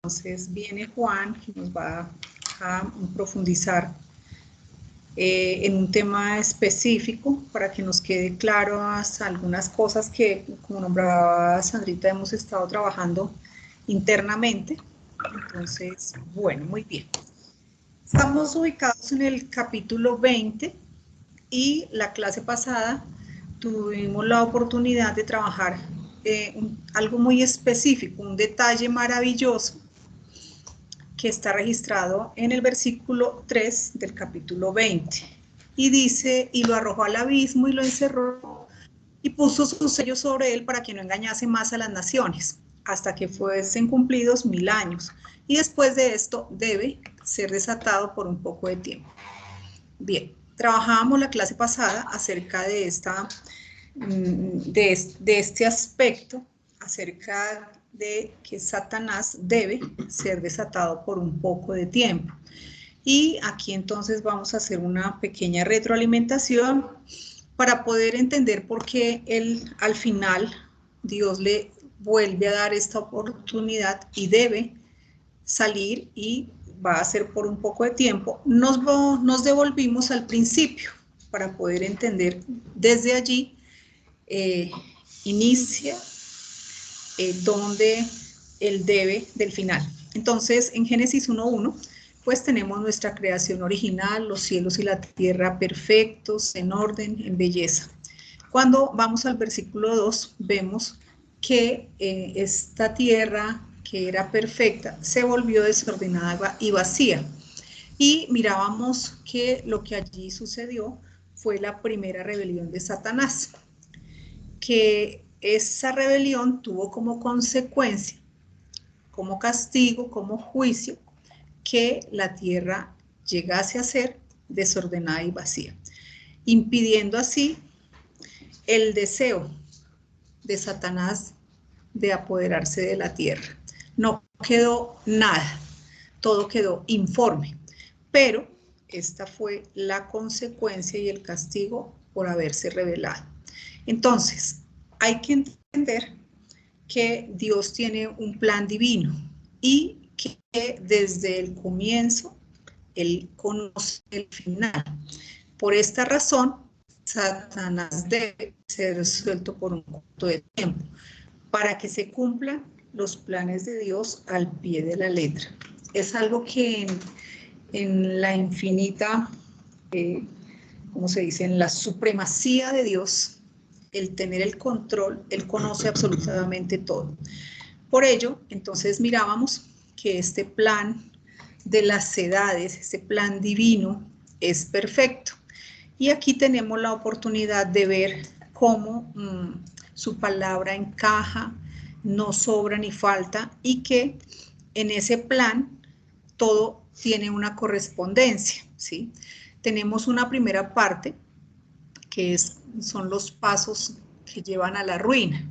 Entonces viene Juan, que nos va a profundizar en un tema específico para que nos quede claro hasta algunas cosas que, como nombraba Sandrita, hemos estado trabajando internamente. Entonces, bueno, muy bien. Estamos ubicados en el capítulo 20 y la clase pasada tuvimos la oportunidad de trabajar algo muy específico, un detalle maravilloso que está registrado en el versículo 3 del capítulo 20. Y dice, y lo arrojó al abismo y lo encerró y puso sus sellos sobre él para que no engañase más a las naciones, hasta que fuesen cumplidos 1000 años. Y después de esto debe ser desatado por un poco de tiempo. Bien, trabajábamos la clase pasada acerca de este aspecto, acerca de que Satanás debe ser desatado por un poco de tiempo. Y aquí entonces vamos a hacer una pequeña retroalimentación para poder entender por qué él, al final, Dios le vuelve a dar esta oportunidad y debe salir y va a ser por un poco de tiempo. Nos devolvimos al principio para poder entender desde allí inicia donde el debe del final. Entonces, en Génesis 1:1, pues tenemos nuestra creación original, los cielos y la tierra perfectos, en orden, en belleza. Cuando vamos al versículo 2, vemos que esta tierra que era perfecta se volvió desordenada y vacía. Y mirábamos que lo que allí sucedió fue la primera rebelión de Satanás, que esa rebelión tuvo como consecuencia, como castigo, como juicio, que la tierra llegase a ser desordenada y vacía, impidiendo así el deseo de Satanás de apoderarse de la tierra. No quedó nada, todo quedó informe, pero esta fue la consecuencia y el castigo por haberse rebelado. Entonces, hay que entender que Dios tiene un plan divino y que desde el comienzo Él conoce el final. Por esta razón, Satanás debe ser suelto por un corto de tiempo para que se cumplan los planes de Dios al pie de la letra. Es algo que en la infinita, ¿cómo se dice? En la supremacía de Dios, el tener el control, Él conoce absolutamente todo. Por ello, entonces mirábamos que este plan de las edades, este plan divino, es perfecto. Y aquí tenemos la oportunidad de ver cómo su palabra encaja, no sobra ni falta, y que en ese plan todo tiene una correspondencia, ¿sí? Tenemos una primera parte, que son los pasos que llevan a la ruina.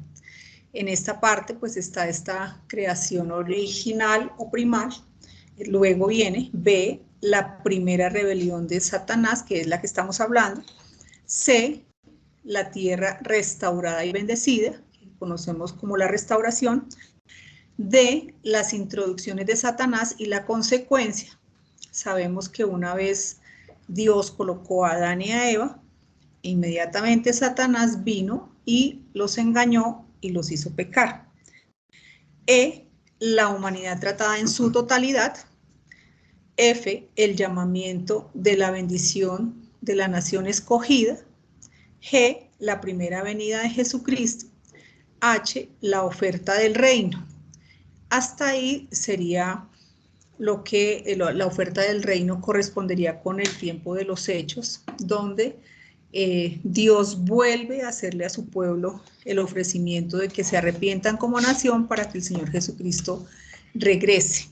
En esta parte pues está esta creación original o primal. Luego viene B, la primera rebelión de Satanás, que es la que estamos hablando. C, la tierra restaurada y bendecida, que conocemos como la restauración. D, las introducciones de Satanás y la consecuencia. Sabemos que una vez Dios colocó a Adán y a Eva, inmediatamente Satanás vino y los engañó y los hizo pecar. E, la humanidad tratada en su totalidad. F, el llamamiento de la bendición de la nación escogida. G, la primera venida de Jesucristo. H, la oferta del reino. Hasta ahí sería lo que la oferta del reino correspondería con el tiempo de los hechos, donde Dios vuelve a hacerle a su pueblo el ofrecimiento de que se arrepientan como nación para que el Señor Jesucristo regrese.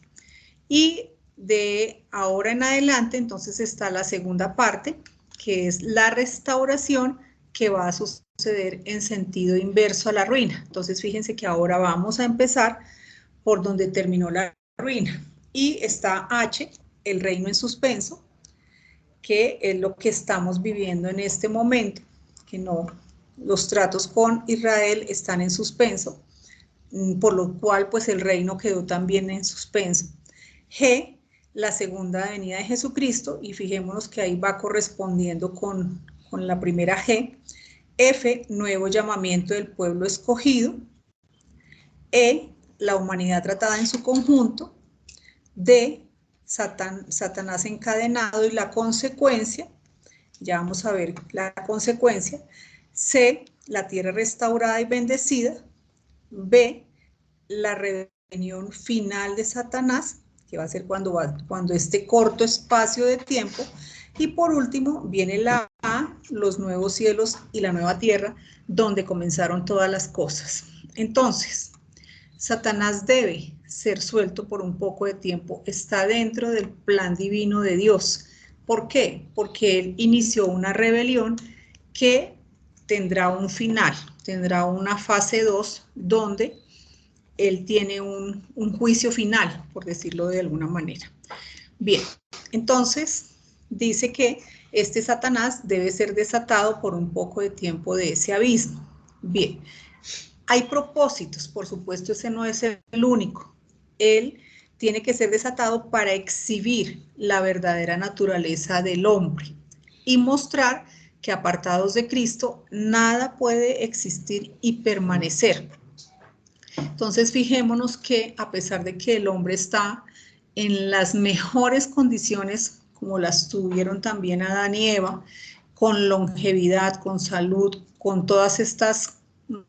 Y de ahora en adelante, entonces está la segunda parte, que es la restauración, que va a suceder en sentido inverso a la ruina. Entonces, fíjense que ahora vamos a empezar por donde terminó la ruina. Y está H, el reino en suspenso, que es lo que estamos viviendo en este momento, que no, los tratos con Israel están en suspenso, por lo cual pues el reino quedó también en suspenso. G, la segunda venida de Jesucristo, y fijémonos que ahí va correspondiendo con la primera G. F, nuevo llamamiento del pueblo escogido. E, la humanidad tratada en su conjunto. D, Satanás encadenado y la consecuencia, ya vamos a ver la consecuencia. C, la tierra restaurada y bendecida. B, la reunión final de Satanás, que va a ser cuando este corto espacio de tiempo. Y por último viene la A, los nuevos cielos y la nueva tierra, donde comenzaron todas las cosas. Entonces, Satanás debe ser suelto por un poco de tiempo, está dentro del plan divino de Dios. ¿Por qué? Porque él inició una rebelión que tendrá un final, tendrá una fase 2, donde él tiene un juicio final, por decirlo de alguna manera. Bien, entonces dice que este Satanás debe ser desatado por un poco de tiempo de ese abismo. Bien, hay propósitos, por supuesto, ese no es el único. Él tiene que ser desatado para exhibir la verdadera naturaleza del hombre y mostrar que apartados de Cristo nada puede existir y permanecer. Entonces fijémonos que a pesar de que el hombre está en las mejores condiciones, como las tuvieron también Adán y Eva, con longevidad, con salud, con todas estas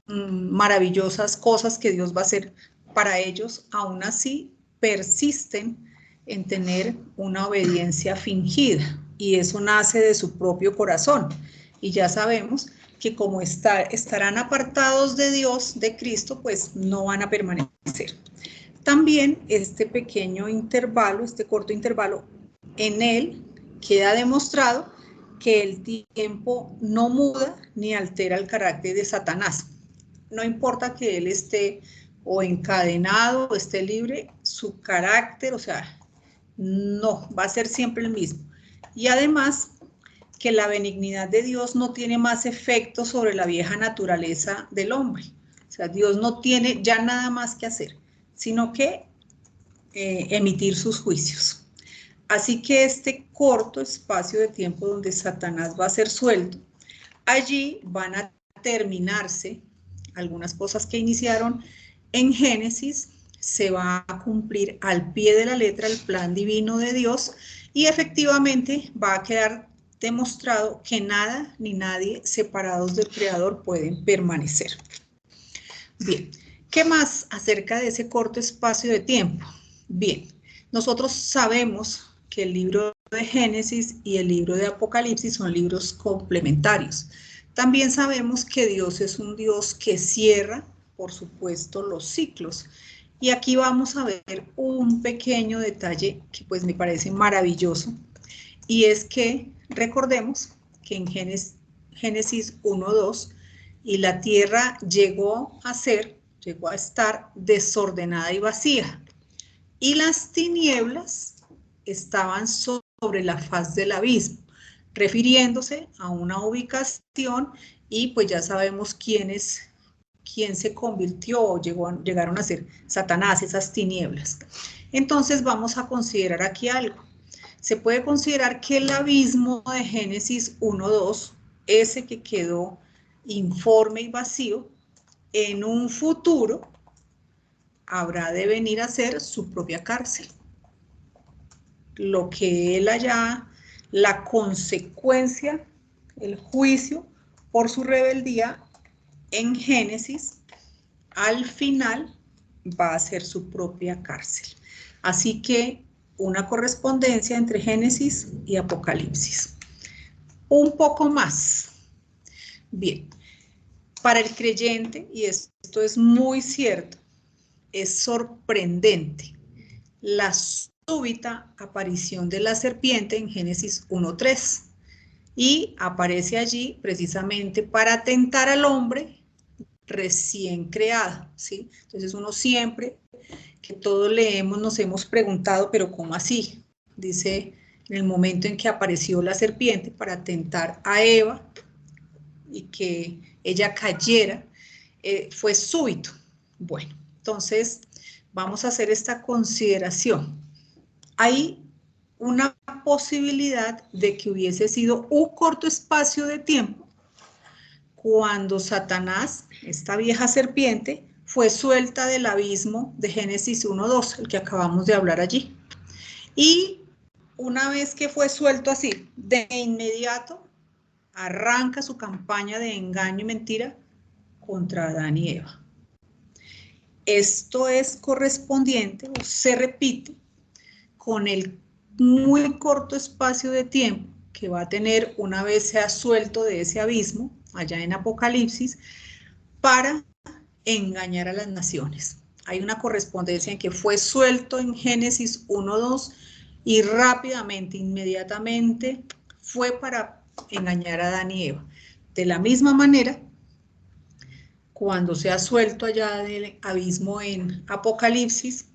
maravillosas cosas que Dios va a hacer para ellos, aún así persisten en tener una obediencia fingida, y eso nace de su propio corazón. Y ya sabemos que como estarán apartados de Dios, de Cristo, pues no van a permanecer. También este pequeño intervalo, este corto intervalo, en él queda demostrado que el tiempo no muda ni altera el carácter de Satanás. No importa que él esté o encadenado o esté libre, su carácter, o sea, no, va a ser siempre el mismo. Y además, que la benignidad de Dios no tiene más efecto sobre la vieja naturaleza del hombre. O sea, Dios no tiene ya nada más que hacer, sino que emitir sus juicios. Así que este corto espacio de tiempo donde Satanás va a ser suelto, allí van a terminarse algunas cosas que iniciaron en Génesis, se va a cumplir al pie de la letra el plan divino de Dios, y efectivamente va a quedar demostrado que nada ni nadie separados del Creador pueden permanecer. Bien, ¿qué más acerca de ese corto espacio de tiempo? Bien, nosotros sabemos que el libro de Génesis y el libro de Apocalipsis son libros complementarios. También sabemos que Dios es un Dios que cierra, por supuesto, los ciclos. Y aquí vamos a ver un pequeño detalle que pues me parece maravilloso, y es que recordemos que en Génesis 1:2, y la tierra llegó a estar desordenada y vacía, y las tinieblas estaban sobre la faz del abismo, refiriéndose a una ubicación, y pues ya sabemos quién se convirtió o llegaron a ser Satanás, esas tinieblas. Entonces vamos a considerar aquí algo. Se puede considerar que el abismo de Génesis 1:2, ese que quedó informe y vacío, en un futuro habrá de venir a ser su propia cárcel. Lo que él allá, la consecuencia, el juicio por su rebeldía en Génesis, al final va a ser su propia cárcel. Así que una correspondencia entre Génesis y Apocalipsis. Un poco más. Bien, para el creyente, y esto es muy cierto, es sorprendente la súbita aparición de la serpiente en Génesis 1:3, y aparece allí precisamente para tentar al hombre recién creado, ¿sí? Entonces uno siempre, que todos leemos, nos hemos preguntado, pero ¿cómo así? Dice, en el momento en que apareció la serpiente para tentar a Eva y que ella cayera, fue súbito. Bueno, Entonces, vamos a hacer esta consideración. Hay una posibilidad de que hubiese sido un corto espacio de tiempo cuando Satanás, esta vieja serpiente, fue suelta del abismo de Génesis 1:2, el que acabamos de hablar allí. Y una vez que fue suelto así, de inmediato, arranca su campaña de engaño y mentira contra Adán y Eva. Esto es correspondiente o se repite con el muy corto espacio de tiempo que va a tener una vez sea suelto de ese abismo, allá en Apocalipsis, para engañar a las naciones. Hay una correspondencia en que fue suelto en Génesis 1:2 y rápidamente, inmediatamente, fue para engañar a Adán y Eva. De la misma manera, cuando sea suelto allá del abismo en Apocalipsis,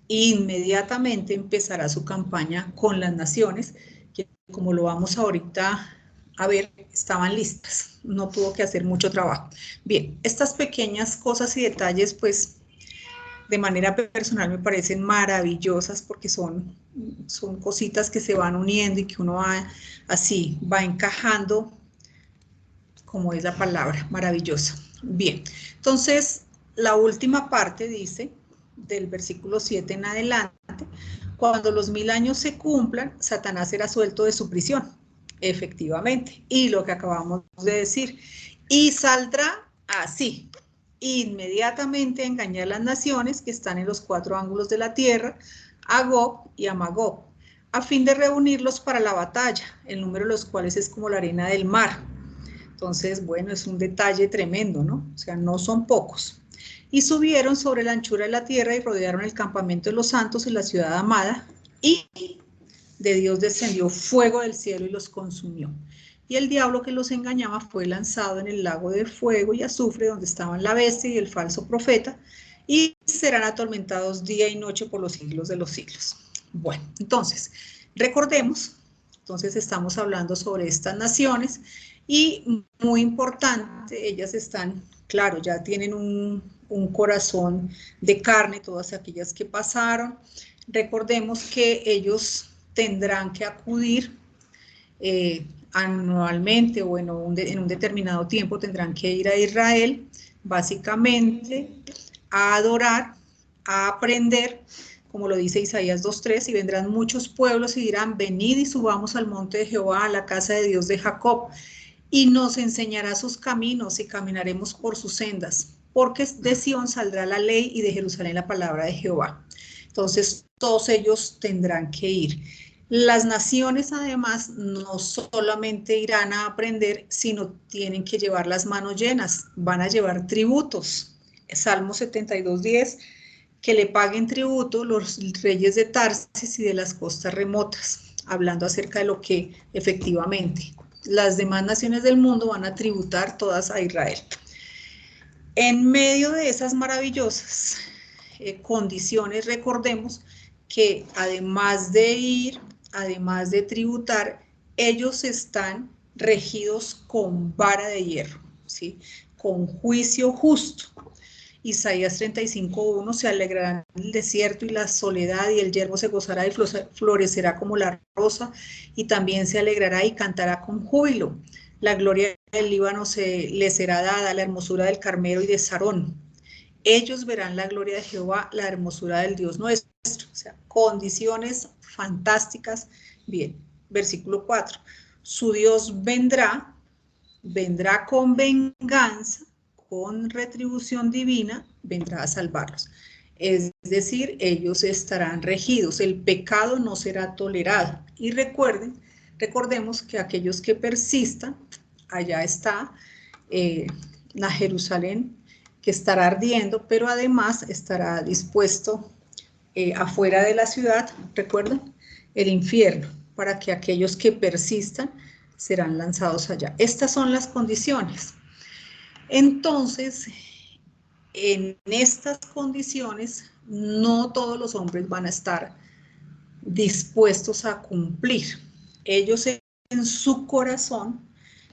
inmediatamente empezará su campaña con las naciones, que como lo vamos ahorita a ver, estaban listas, no tuvo que hacer mucho trabajo. Bien, estas pequeñas cosas y detalles, pues, de manera personal me parecen maravillosas porque son cositas que se van uniendo y que uno va así, va encajando, como es la palabra, maravillosa. Bien, entonces, la última parte dice, del versículo 7 en adelante, cuando los 1000 años se cumplan, Satanás será suelto de su prisión, efectivamente, y lo que acabamos de decir, y saldrá así, inmediatamente a engañar a las naciones que están en los 4 ángulos de la tierra, a Gog y a Magog, a fin de reunirlos para la batalla, el número de los cuales es como la arena del mar. Entonces, bueno, es un detalle tremendo, ¿no? O sea, no son pocos. Y subieron sobre la anchura de la tierra y rodearon el campamento de los santos y la ciudad amada, y de Dios descendió fuego del cielo y los consumió. Y el diablo que los engañaba fue lanzado en el lago de fuego y azufre, donde estaban la bestia y el falso profeta, y serán atormentados día y noche por los siglos de los siglos. Bueno, entonces, recordemos, entonces estamos hablando sobre estas naciones, y muy importante, ellas están, claro, ya tienen un corazón de carne, todas aquellas que pasaron. Recordemos que ellos tendrán que acudir anualmente o en un determinado tiempo, tendrán que ir a Israel, básicamente, a adorar, a aprender, como lo dice Isaías 2:3, y vendrán muchos pueblos y dirán, venid y subamos al monte de Jehová, a la casa de Dios de Jacob, y nos enseñará sus caminos y caminaremos por sus sendas, porque de Sión saldrá la ley y de Jerusalén la palabra de Jehová. Entonces, todos ellos tendrán que ir. Las naciones, además, no solamente irán a aprender, sino tienen que llevar las manos llenas, van a llevar tributos. Salmo 72:10, que le paguen tributo los reyes de Tarsis y de las costas remotas, hablando acerca de lo que efectivamente las demás naciones del mundo van a tributar todas a Israel. En medio de esas maravillosas condiciones, recordemos que además de ir, además de tributar, ellos están regidos con vara de hierro, ¿sí? Con juicio justo. Isaías 35:1, se alegrará en el desierto y la soledad, y el yermo se gozará y florecerá como la rosa, y también se alegrará y cantará con júbilo. La gloria del Líbano le será dada, la hermosura del Carmelo y de Sarón. Ellos verán la gloria de Jehová, la hermosura del Dios nuestro. O sea, condiciones fantásticas. Bien, versículo 4. Su Dios vendrá con venganza, con retribución divina, vendrá a salvarlos. Es decir, ellos estarán regidos, el pecado no será tolerado. Y recordemos que aquellos que persistan, allá está la Jerusalén que estará ardiendo, pero además estará dispuesto afuera de la ciudad, recuerden, el infierno, para que aquellos que persistan serán lanzados allá. Estas son las condiciones. Entonces, en estas condiciones, no todos los hombres van a estar dispuestos a cumplir. Ellos en su corazón,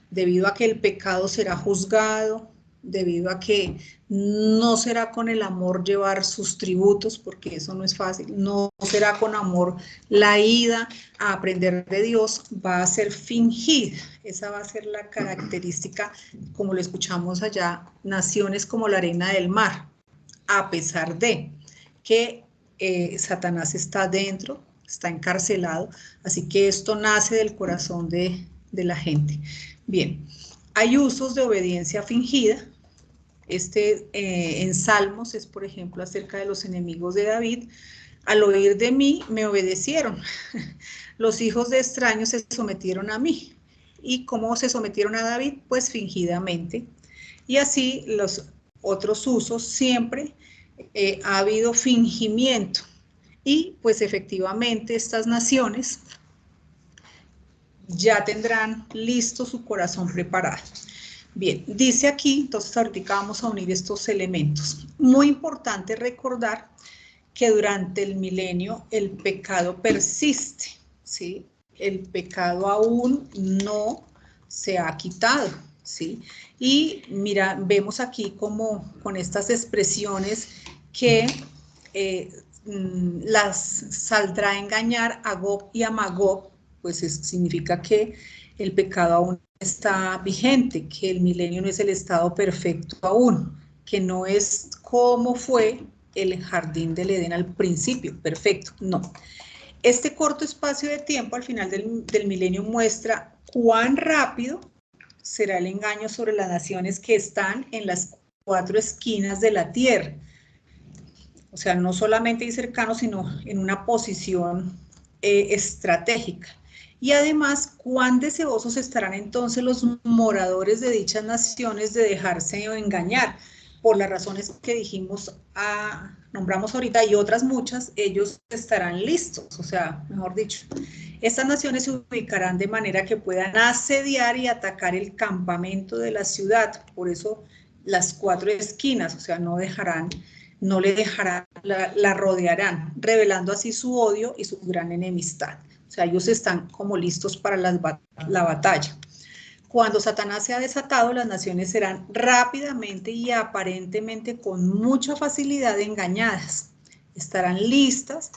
debido a que el pecado será juzgado, debido a que no será con el amor llevar sus tributos, porque eso no es fácil, no será con amor la ida a aprender de Dios, va a ser fingida. Esa va a ser la característica, como lo escuchamos allá, naciones como la arena del mar, a pesar de que Satanás está dentro, está encarcelado, así que esto nace del corazón de la gente. Bien, hay usos de obediencia fingida. En Salmos es, por ejemplo, acerca de los enemigos de David. Al oír de mí, me obedecieron. Los hijos de extraños se sometieron a mí. ¿Y cómo se sometieron a David? Pues fingidamente. Y así los otros usos siempre ha habido fingimiento. Y pues efectivamente estas naciones ya tendrán listo su corazón preparado. Bien, dice aquí, entonces ahorita vamos a unir estos elementos. Muy importante recordar que durante el milenio el pecado persiste, ¿sí? El pecado aún no se ha quitado, ¿sí? Y mira, vemos aquí como con estas expresiones que las saldrá a engañar a Gog y a Magog, pues significa que el pecado aún está vigente, que el milenio no es el estado perfecto aún, que no es como fue el jardín del Edén al principio, perfecto, no. Este corto espacio de tiempo al final del milenio muestra cuán rápido será el engaño sobre las naciones que están en las 4 esquinas de la tierra. O sea, no solamente y cercano, sino en una posición estratégica. Y además, cuán deseosos estarán entonces los moradores de dichas naciones de dejarse engañar, por las razones que dijimos, nombramos ahorita, y otras muchas, ellos estarán listos, o sea, mejor dicho, estas naciones se ubicarán de manera que puedan asediar y atacar el campamento de la ciudad, por eso las 4 esquinas, o sea, no le dejarán, la rodearán, revelando así su odio y su gran enemistad. O sea, ellos están como listos para la batalla. Cuando Satanás sea desatado, las naciones serán rápidamente y aparentemente con mucha facilidad engañadas. Estarán listas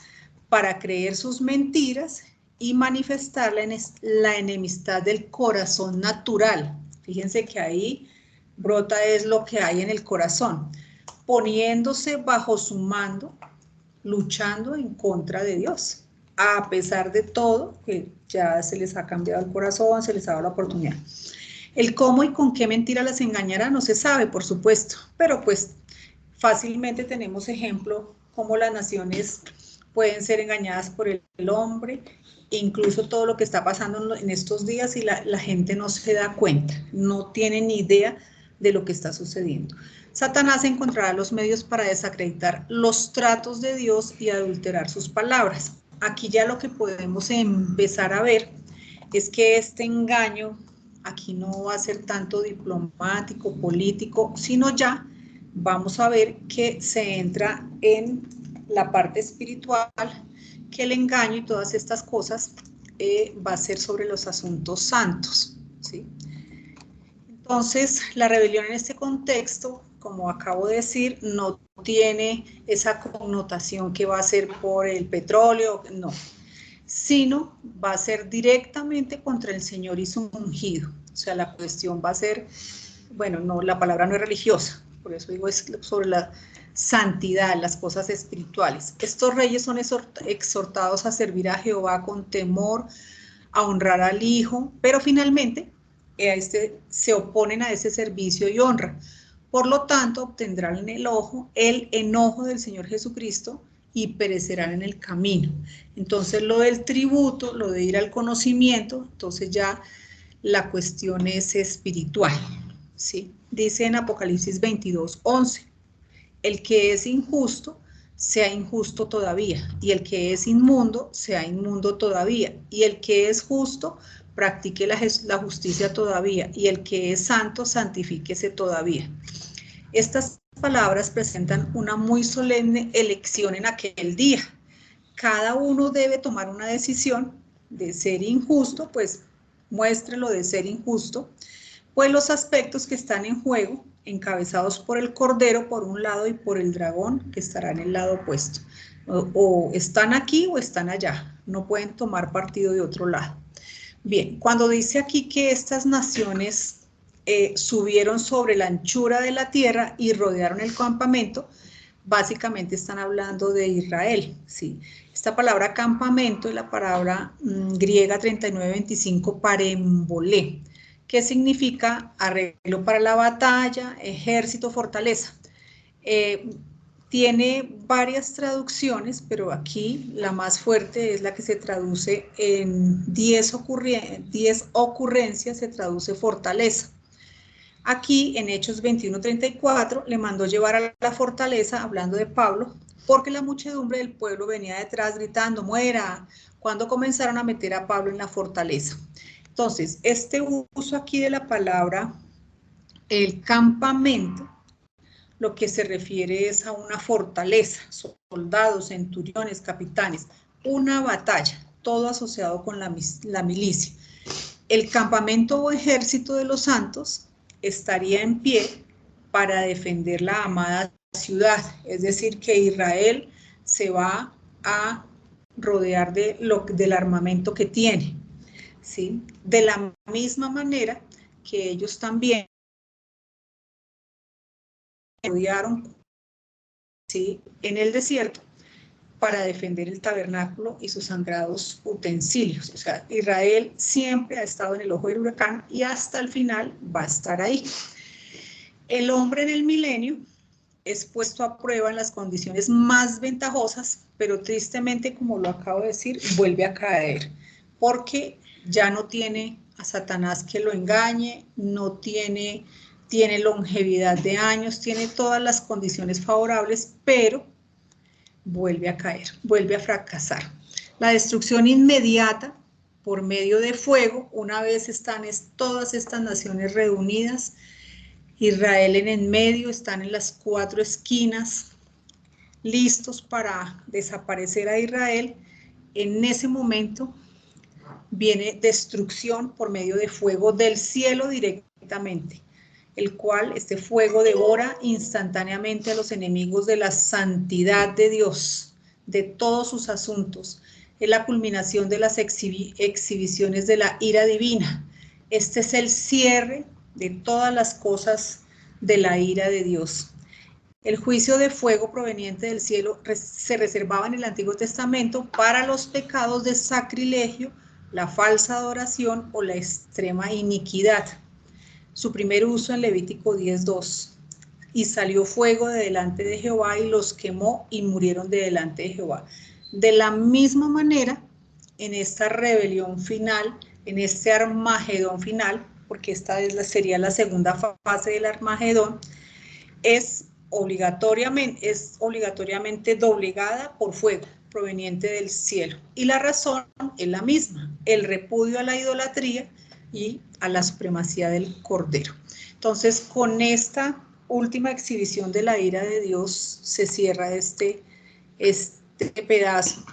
para creer sus mentiras y manifestar la enemistad del corazón natural. Fíjense que ahí brota es lo que hay en el corazón, poniéndose bajo su mando, luchando en contra de Dios, a pesar de todo, que ya se les ha cambiado el corazón, se les ha dado la oportunidad. El cómo y con qué mentira las engañará no se sabe, por supuesto, pero pues fácilmente tenemos ejemplo cómo las naciones pueden ser engañadas por el hombre, incluso todo lo que está pasando en estos días y la gente no se da cuenta, no tiene ni idea de lo que está sucediendo. Satanás encontrará los medios para desacreditar los tratos de Dios y adulterar sus palabras. Aquí ya lo que podemos empezar a ver es que este engaño aquí no va a ser tanto diplomático, político, sino ya vamos a ver que se entra en la parte espiritual, que el engaño y todas estas cosas va a ser sobre los asuntos santos, ¿sí? Entonces, la rebelión en este contexto, como acabo de decir, no tiene esa connotación que va a ser por el petróleo, no, sino va a ser directamente contra el Señor y su ungido. O sea, la cuestión va a ser, bueno, no, la palabra no es religiosa, por eso digo es sobre la santidad, las cosas espirituales. Estos reyes son exhortados a servir a Jehová con temor, a honrar al Hijo, pero finalmente se oponen a ese servicio y honra. Por lo tanto, obtendrán el enojo del Señor Jesucristo y perecerán en el camino. Entonces, lo del tributo, lo de ir al conocimiento, entonces ya la cuestión es espiritual, ¿sí? Dice en Apocalipsis 22:11, el que es injusto, sea injusto todavía, y el que es inmundo, sea inmundo todavía, y el que es justo, practique la justicia todavía, y el que es santo, santifíquese todavía. Estas palabras presentan una muy solemne elección en aquel día. Cada uno debe tomar una decisión de ser injusto, pues muéstrelo de ser injusto, Pues los aspectos que están en juego, encabezados por el cordero por un lado y por el dragón que estará en el lado opuesto. O están aquí o están allá, no pueden tomar partido de otro lado. Bien, cuando dice aquí que estas naciones subieron sobre la anchura de la tierra y rodearon el campamento, básicamente están hablando de Israel, ¿sí? Esta palabra campamento es la palabra griega 3925 parembolé, que significa arreglo para la batalla, ejército, fortaleza. Tiene varias traducciones, pero aquí la más fuerte es la que se traduce en 10 ocurrencias, se traduce fortaleza. Aquí en Hechos 21:34 le mandó llevar a la fortaleza, hablando de Pablo, porque la muchedumbre del pueblo venía detrás gritando, muera, cuando comenzaron a meter a Pablo en la fortaleza. Entonces, este uso aquí de la palabra, el campamento, lo que se refiere es a una fortaleza, soldados, centuriones, capitanes, una batalla, todo asociado con la milicia. El campamento o ejército de los santos estaría en pie para defender la amada ciudad, es decir, que Israel se va a rodear del armamento que tiene, ¿sí? De la misma manera que ellos también rodearon, ¿sí?, en el desierto para defender el tabernáculo y sus sagrados utensilios. O sea, Israel siempre ha estado en el ojo del huracán y hasta el final va a estar ahí. El hombre en el milenio es puesto a prueba en las condiciones más ventajosas, pero tristemente, como lo acabo de decir, vuelve a caer, porque ya no tiene a Satanás que lo engañe, no tiene longevidad de años, tiene todas las condiciones favorables, pero vuelve a caer, vuelve a fracasar. La destrucción inmediata por medio de fuego, una vez están todas estas naciones reunidas, Israel en el medio, están en las 4 esquinas, listos para desaparecer a Israel. En ese momento viene destrucción por medio de fuego del cielo directamente, el cual este fuego devora instantáneamente a los enemigos de la santidad de Dios, de todos sus asuntos. Es la culminación de las exhibiciones de la ira divina. Este es el cierre de todas las cosas de la ira de Dios. El juicio de fuego proveniente del cielo se reservaba en el Antiguo Testamento para los pecados de sacrilegio, la falsa adoración o la extrema iniquidad. Su primer uso en Levítico 10:2. Y salió fuego de delante de Jehová y los quemó y murieron de delante de Jehová. De la misma manera, en esta rebelión final, en este Armagedón final, porque esta sería la segunda fase del Armagedón, es obligatoriamente doblegada por fuego proveniente del cielo. Y la razón es la misma, el repudio a la idolatría y a la supremacía del Cordero. Entonces, con esta última exhibición de la ira de Dios se cierra este pedazo.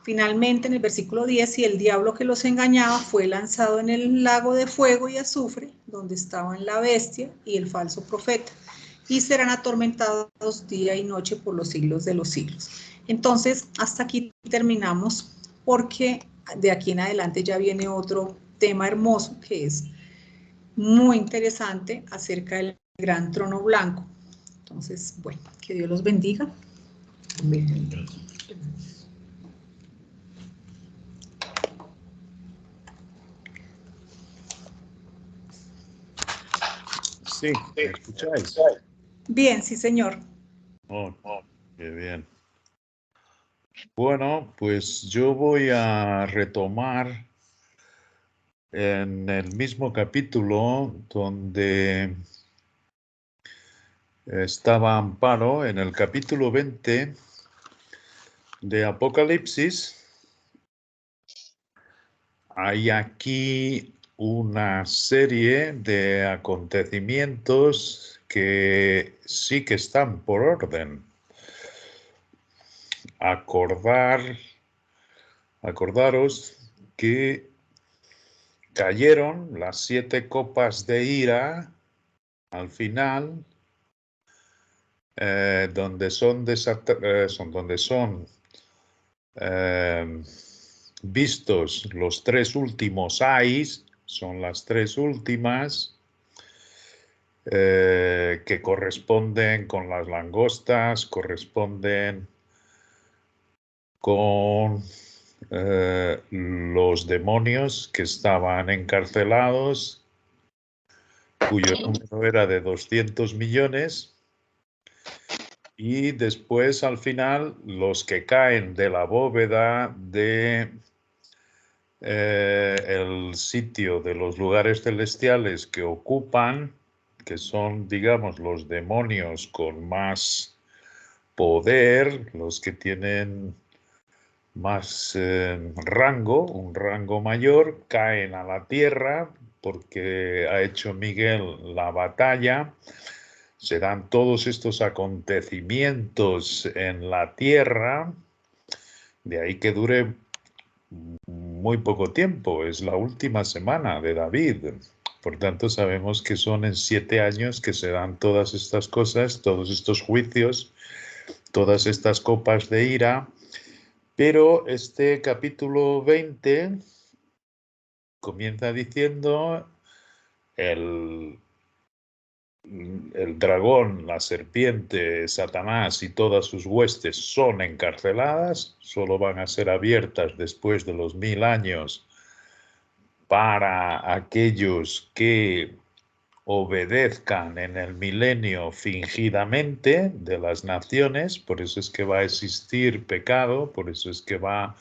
Finalmente, en el versículo 10, y el diablo que los engañaba fue lanzado en el lago de fuego y azufre, donde estaban la bestia y el falso profeta, y serán atormentados día y noche por los siglos de los siglos. Entonces, hasta aquí terminamos, porque de aquí en adelante ya viene otro tema hermoso que es muy interesante acerca del gran trono blanco. Entonces, bueno, que Dios los bendiga. Sí, ¿me escucháis? Bien, sí, señor. Oh, qué bien. Bueno, pues yo voy a retomar en el mismo capítulo donde estaba Amparo, en el capítulo 20 de Apocalipsis. Hay aquí una serie de acontecimientos que sí que están por orden. Acordaros que cayeron las 7 copas de ira al final, donde son vistos los 3 últimos ayes, son las 3 últimas, que corresponden con las langostas, corresponden con los demonios que estaban encarcelados, cuyo número era de 200 millones, y después al final los que caen de la bóveda de el sitio de los lugares celestiales que ocupan, que son, digamos, los demonios con más poder, los que tienen más rango, un rango mayor, caen a la tierra porque ha hecho Miguel la batalla. Se dan todos estos acontecimientos en la tierra, de ahí que dure muy poco tiempo, es la última semana de David. Por tanto, sabemos que son en 7 años que se dan todas estas cosas, todos estos juicios, todas estas copas de ira. Pero este capítulo 20 comienza diciendo el dragón, la serpiente, Satanás y todas sus huestes son encarceladas, solo van a ser abiertas después de los 1000 años para aquellos que obedezcan en el milenio fingidamente de las naciones. Por eso es que va a existir pecado, por eso es que va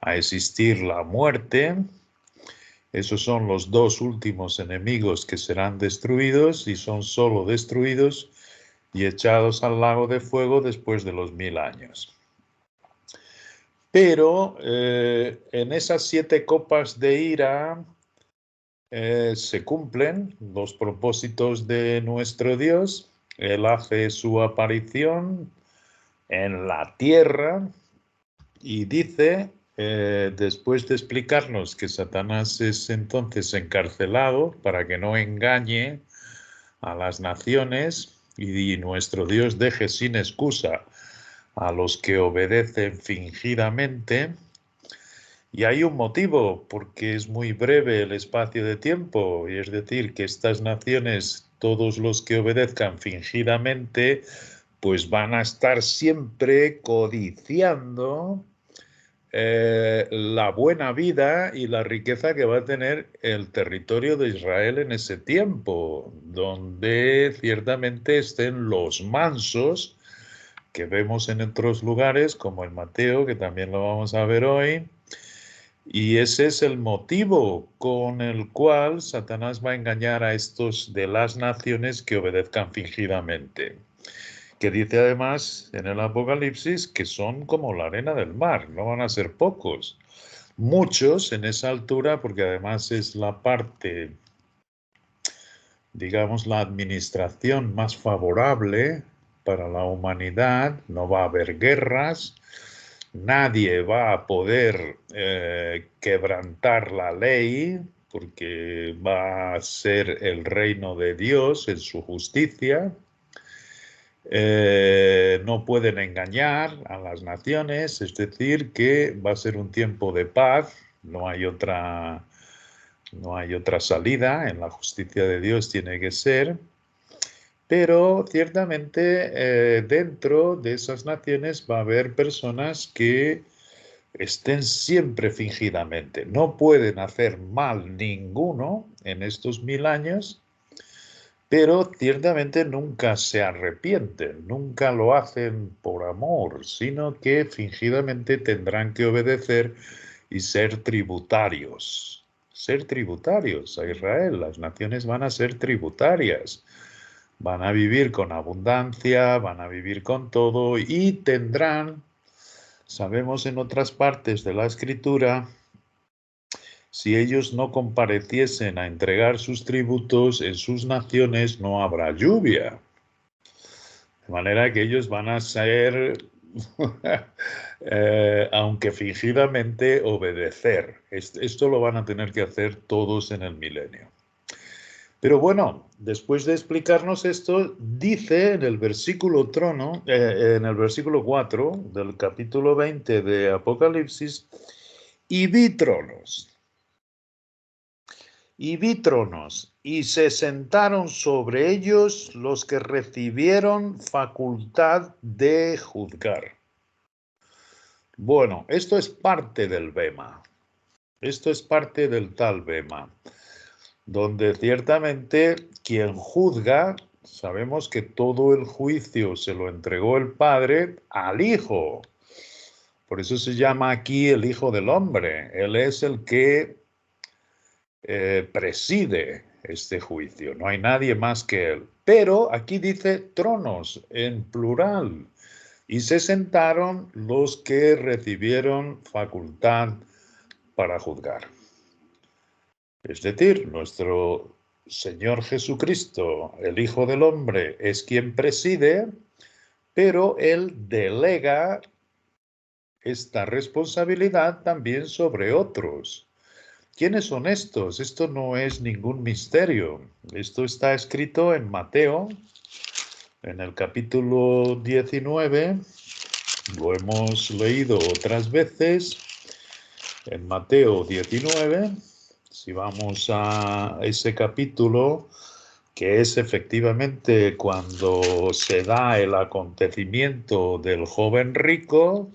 a existir la muerte. Esos son los 2 últimos enemigos que serán destruidos, y son solo destruidos y echados al lago de fuego después de los 1000 años. Pero en esas 7 copas de ira se cumplen los propósitos de nuestro Dios. Él hace su aparición en la tierra y dice, después de explicarnos que Satanás es entonces encarcelado para que no engañe a las naciones y nuestro Dios deje sin excusa a los que obedecen fingidamente. Y hay un motivo, porque es muy breve el espacio de tiempo, y es decir, que estas naciones, todos los que obedezcan fingidamente, pues van a estar siempre codiciando la buena vida y la riqueza que va a tener el territorio de Israel en ese tiempo, donde ciertamente estén los mansos que vemos en otros lugares, como en Mateo, que también lo vamos a ver hoy. Y ese es el motivo con el cual Satanás va a engañar a estos de las naciones que obedezcan fingidamente. Que dice además en el Apocalipsis que son como la arena del mar, no van a ser pocos. Muchos en esa altura, porque además es la parte, digamos, la administración más favorable para la humanidad, no va a haber guerras. Nadie va a poder quebrantar la ley, porque va a ser el reino de Dios en su justicia. No pueden engañar a las naciones, es decir, que va a ser un tiempo de paz, no hay otra salida, en la justicia de Dios tiene que ser. Pero ciertamente dentro de esas naciones va a haber personas que estén siempre fingidamente. No pueden hacer mal ninguno en estos 1000 años, pero ciertamente nunca se arrepienten, nunca lo hacen por amor, sino que fingidamente tendrán que obedecer y ser tributarios. Ser tributarios a Israel. Las naciones van a ser tributarias. Van a vivir con abundancia, van a vivir con todo y tendrán, sabemos en otras partes de la Escritura, si ellos no compareciesen a entregar sus tributos, en sus naciones no habrá lluvia. De manera que ellos van a ser aunque fingidamente obedecer. Esto lo van a tener que hacer todos en el milenio. Pero bueno, después de explicarnos esto, dice en el versículo en el versículo 4 del capítulo 20 de Apocalipsis, y vi tronos, y se sentaron sobre ellos los que recibieron facultad de juzgar. Bueno, esto es parte del Bema. Esto es parte del tal Bema, donde ciertamente quien juzga, sabemos que todo el juicio se lo entregó el Padre al Hijo. Por eso se llama aquí el Hijo del Hombre. Él es el que preside este juicio. No hay nadie más que él. Pero aquí dice tronos en plural. Y se sentaron los que recibieron facultad para juzgar. Es decir, nuestro Señor Jesucristo, el Hijo del Hombre, es quien preside, pero Él delega esta responsabilidad también sobre otros. ¿Quiénes son estos? Esto no es ningún misterio. Esto está escrito en Mateo, en el capítulo 19. Lo hemos leído otras veces. En Mateo 19, si vamos a ese capítulo, que es efectivamente cuando se da el acontecimiento del joven rico,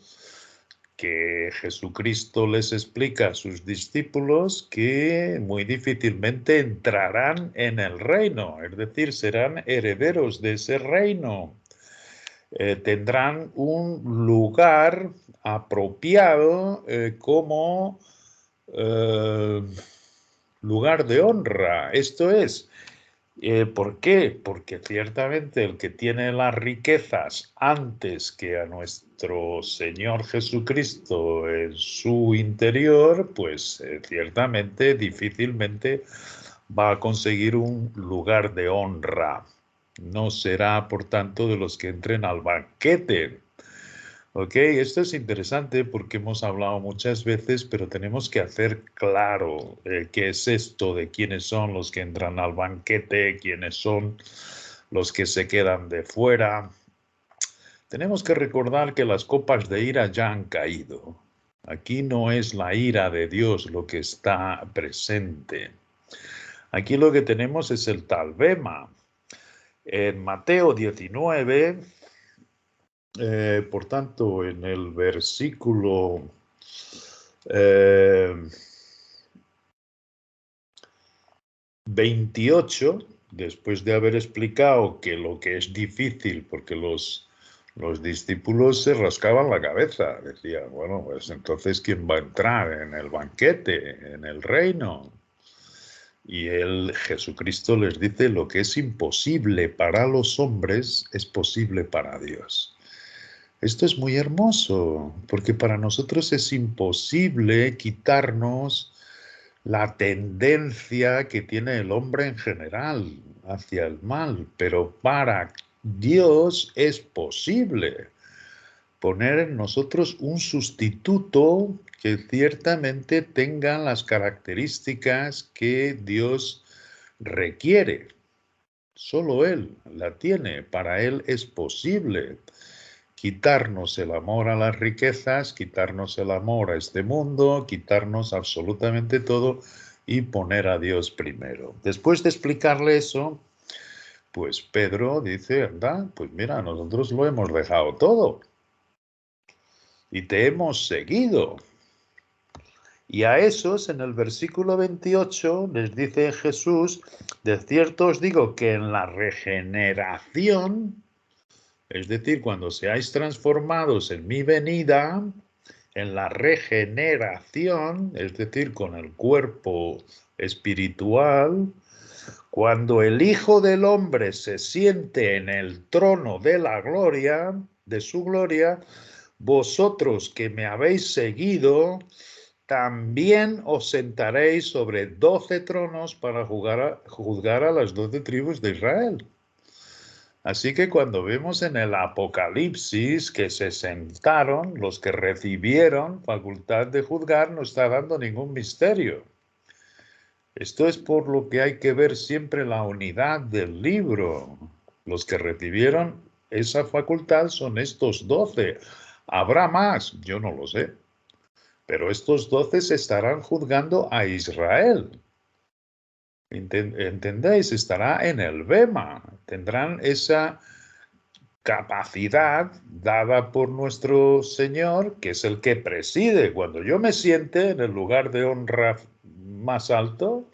que Jesucristo les explica a sus discípulos que muy difícilmente entrarán en el reino, es decir, serán herederos de ese reino. Tendrán un lugar apropiado como lugar de honra. Esto es, ¿por qué? Porque ciertamente el que tiene las riquezas antes que a nuestro Señor Jesucristo en su interior, pues ciertamente difícilmente va a conseguir un lugar de honra. No será, por tanto, de los que entren al banquete. Ok, esto es interesante porque hemos hablado muchas veces, pero tenemos que hacer claro qué es esto de quiénes son los que entran al banquete, quiénes son los que se quedan de fuera. Tenemos que recordar que las copas de ira ya han caído. Aquí no es la ira de Dios lo que está presente. Aquí lo que tenemos es el tal Bema. En Mateo 19... por tanto, en el versículo 28, después de haber explicado que lo que es difícil, porque los discípulos se rascaban la cabeza, decían, bueno, pues entonces ¿quién va a entrar en el banquete, en el reino? Y Jesucristo les dice, lo que es imposible para los hombres es posible para Dios. Esto es muy hermoso, porque para nosotros es imposible quitarnos la tendencia que tiene el hombre en general hacia el mal, pero para Dios es posible poner en nosotros un sustituto que ciertamente tenga las características que Dios requiere. Solo Él la tiene, para Él es posible quitarnos el amor a las riquezas, quitarnos el amor a este mundo, quitarnos absolutamente todo y poner a Dios primero. Después de explicarle eso, pues Pedro dice, anda, pues mira, nosotros lo hemos dejado todo y te hemos seguido. Y a esos, en el versículo 28, les dice Jesús, de cierto os digo que en la regeneración, es decir, cuando seáis transformados en mi venida, en la regeneración, es decir, con el cuerpo espiritual, cuando el Hijo del Hombre se siente en el trono de la gloria, de su gloria, vosotros que me habéis seguido, también os sentaréis sobre 12 tronos para juzgar a las 12 tribus de Israel. Así que cuando vemos en el Apocalipsis que se sentaron los que recibieron facultad de juzgar, no está dando ningún misterio. Esto es por lo que hay que ver siempre la unidad del libro. Los que recibieron esa facultad son estos 12. ¿Habrá más? Yo no lo sé. Pero estos 12 se estarán juzgando a Israel. ¿Entendéis? Estará en el Bema. Tendrán esa capacidad dada por nuestro Señor, que es el que preside. Cuando yo me siente en el lugar de honra más alto,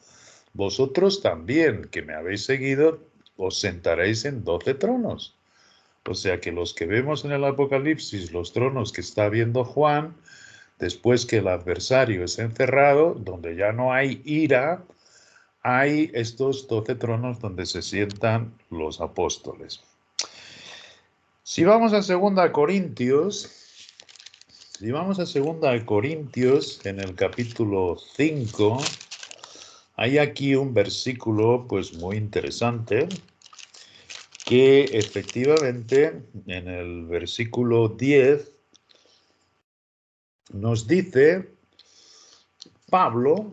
vosotros también, que me habéis seguido, os sentaréis en 12 tronos. O sea que los que vemos en el Apocalipsis, los tronos que está viendo Juan, después que el adversario es encerrado, donde ya no hay ira, hay estos 12 tronos donde se sientan los apóstoles. Si vamos a 2 Corintios, en el capítulo 5, hay aquí un versículo pues muy interesante, que efectivamente en el versículo 10 nos dice Pablo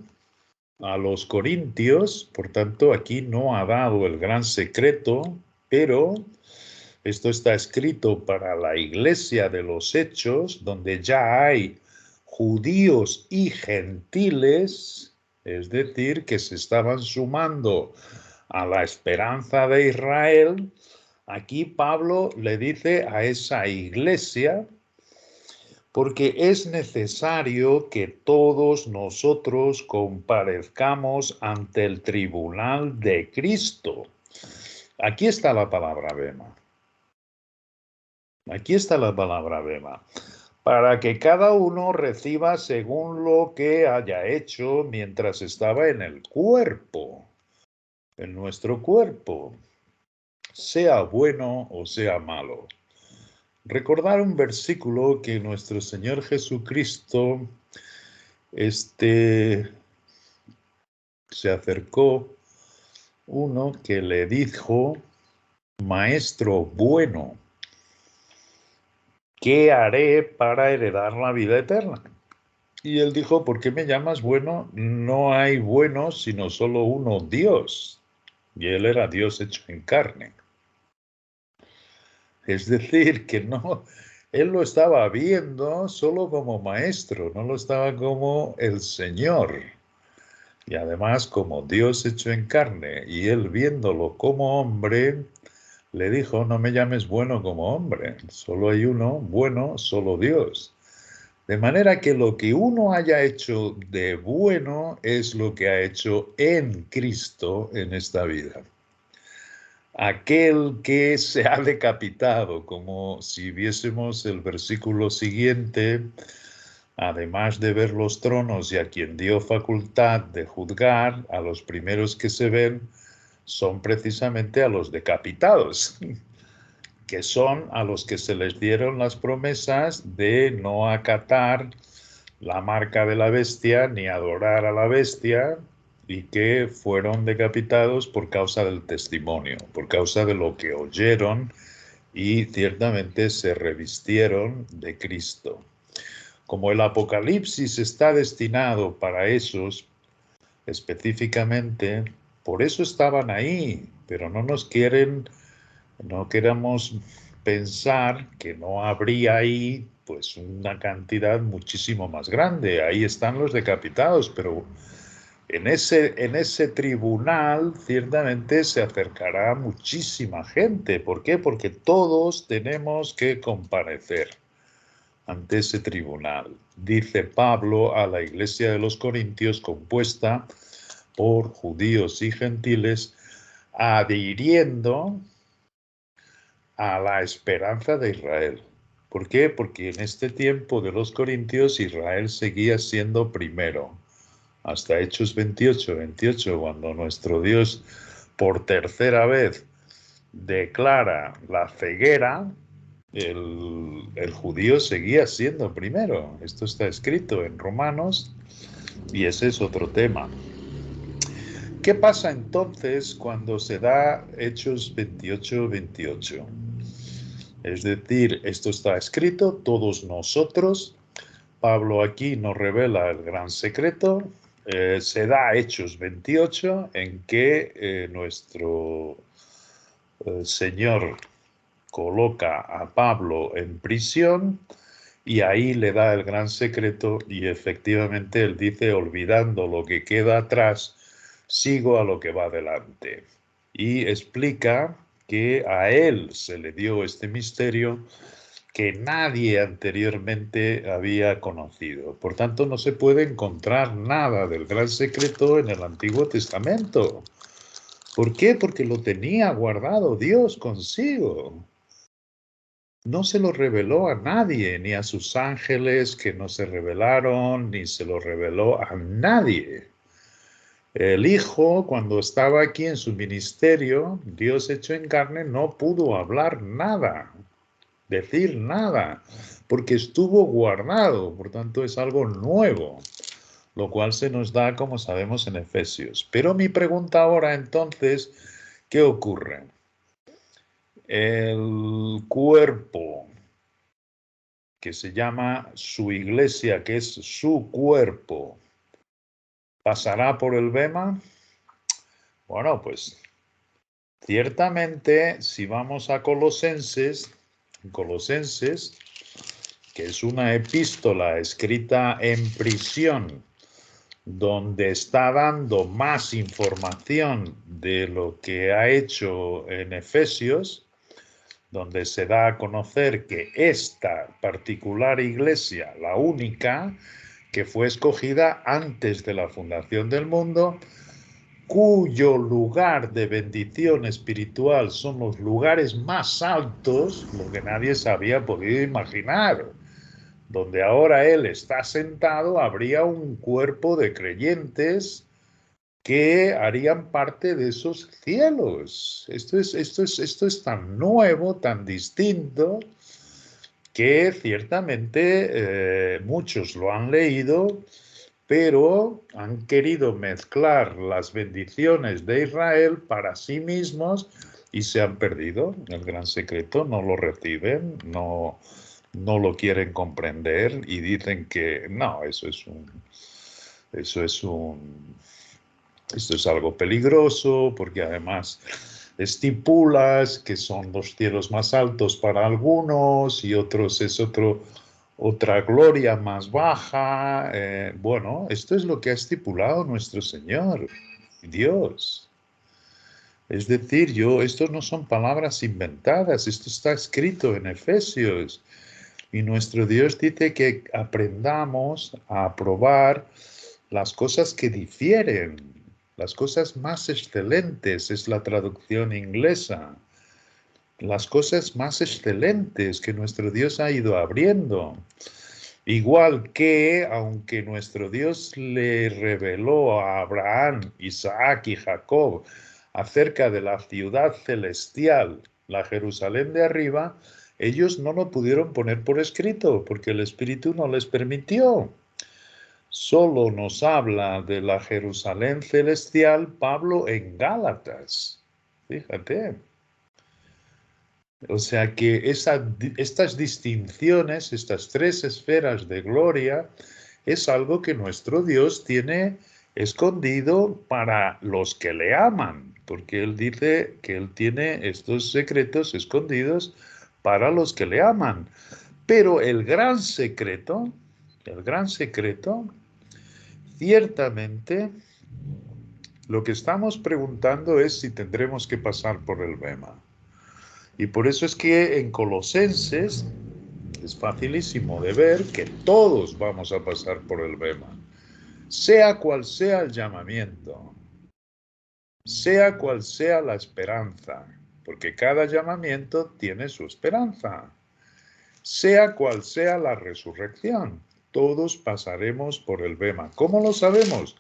a los corintios, por tanto aquí no ha dado el gran secreto, pero esto está escrito para la iglesia de los Hechos, donde ya hay judíos y gentiles, es decir, que se estaban sumando a la esperanza de Israel. Aquí Pablo le dice a esa iglesia, porque es necesario que todos nosotros comparezcamos ante el tribunal de Cristo. Aquí está la palabra bema. Aquí está la palabra bema. Para que cada uno reciba según lo que haya hecho mientras estaba en el cuerpo, en nuestro cuerpo, sea bueno o sea malo. Recordar un versículo que nuestro Señor Jesucristo se acercó uno que le dijo, Maestro bueno, ¿qué haré para heredar la vida eterna? Y él dijo, ¿por qué me llamas bueno? No hay bueno sino solo uno, Dios. Y él era Dios hecho en carne. Es decir, que no, él lo estaba viendo solo como maestro, no lo estaba como el Señor. Y además como Dios hecho en carne. Y él viéndolo como hombre, le dijo, no me llames bueno como hombre, solo hay uno bueno, solo Dios. De manera que lo que uno haya hecho de bueno es lo que ha hecho en Cristo en esta vida. Aquel que se ha decapitado, como si viésemos el versículo siguiente, además de ver los tronos y a quien dio facultad de juzgar, a los primeros que se ven son precisamente a los decapitados, que son a los que se les dieron las promesas de no acatar la marca de la bestia ni adorar a la bestia, y que fueron decapitados por causa del testimonio, por causa de lo que oyeron y ciertamente se revistieron de Cristo. Como el Apocalipsis está destinado para esos específicamente, por eso estaban ahí, pero no queramos pensar que no habría ahí pues una cantidad muchísimo más grande. Ahí están los decapitados, pero en ese tribunal ciertamente se acercará muchísima gente. ¿Por qué? Porque todos tenemos que comparecer ante ese tribunal. Dice Pablo a la iglesia de los Corintios, compuesta por judíos y gentiles, adhiriendo a la esperanza de Israel. ¿Por qué? Porque en este tiempo de los Corintios Israel seguía siendo primero. Hasta Hechos 28, cuando nuestro Dios por tercera vez declara la ceguera, el judío seguía siendo primero. Esto está escrito en Romanos y ese es otro tema. ¿Qué pasa entonces cuando se da Hechos 28:28? Es decir, esto está escrito, todos nosotros, Pablo aquí nos revela el gran secreto, se da Hechos 28 en que nuestro Señor coloca a Pablo en prisión y ahí le da el gran secreto y efectivamente él dice, olvidando lo que queda atrás, sigo a lo que va adelante. Y explica que a él se le dio este misterio que nadie anteriormente había conocido. Por tanto, no se puede encontrar nada del gran secreto en el Antiguo Testamento. ¿Por qué? Porque lo tenía guardado Dios consigo. No se lo reveló a nadie, ni a sus ángeles que no se revelaron, ni se lo reveló a nadie. El Hijo, cuando estaba aquí en su ministerio, Dios hecho en carne, no pudo hablar nada, decir nada, porque estuvo guardado, por tanto es algo nuevo, lo cual se nos da, como sabemos, en Efesios. Pero mi pregunta ahora entonces, ¿qué ocurre? El cuerpo que se llama su iglesia, que es su cuerpo, ¿pasará por el bema? Bueno, pues ciertamente si vamos a Colosenses, que es una epístola escrita en prisión, donde está dando más información de lo que ha hecho en Efesios, donde se da a conocer que esta particular iglesia, la única, que fue escogida antes de la fundación del mundo, cuyo lugar de bendición espiritual son los lugares más altos, lo que nadie se había podido imaginar. Donde ahora él está sentado, habría un cuerpo de creyentes que harían parte de esos cielos. Esto es tan nuevo, tan distinto, que ciertamente muchos lo han leído, pero han querido mezclar las bendiciones de Israel para sí mismos y se han perdido el gran secreto, no lo reciben, no lo quieren comprender y dicen que no, esto es algo peligroso porque además estipulas que son los cielos más altos para algunos y otros es otra gloria más baja. Bueno, esto es lo que ha estipulado nuestro Señor, Dios. Es decir, esto no son palabras inventadas, esto está escrito en Efesios. Y nuestro Dios dice que aprendamos a aprobar las cosas que difieren, las cosas más excelentes, es la traducción inglesa. Las cosas más excelentes que nuestro Dios ha ido abriendo. Igual que, aunque nuestro Dios le reveló a Abraham, Isaac y Jacob acerca de la ciudad celestial, la Jerusalén de arriba, ellos no lo pudieron poner por escrito porque el Espíritu no les permitió. Solo nos habla de la Jerusalén celestial Pablo en Gálatas. Fíjate. O sea que estas distinciones, estas tres esferas de gloria, es algo que nuestro Dios tiene escondido para los que le aman, porque Él dice que Él tiene estos secretos escondidos para los que le aman. Pero el gran secreto, ciertamente, lo que estamos preguntando es si tendremos que pasar por el bema. Y por eso es que en Colosenses es facilísimo de ver que todos vamos a pasar por el bema, sea cual sea el llamamiento, sea cual sea la esperanza, porque cada llamamiento tiene su esperanza, sea cual sea la resurrección, todos pasaremos por el bema. ¿Cómo lo sabemos?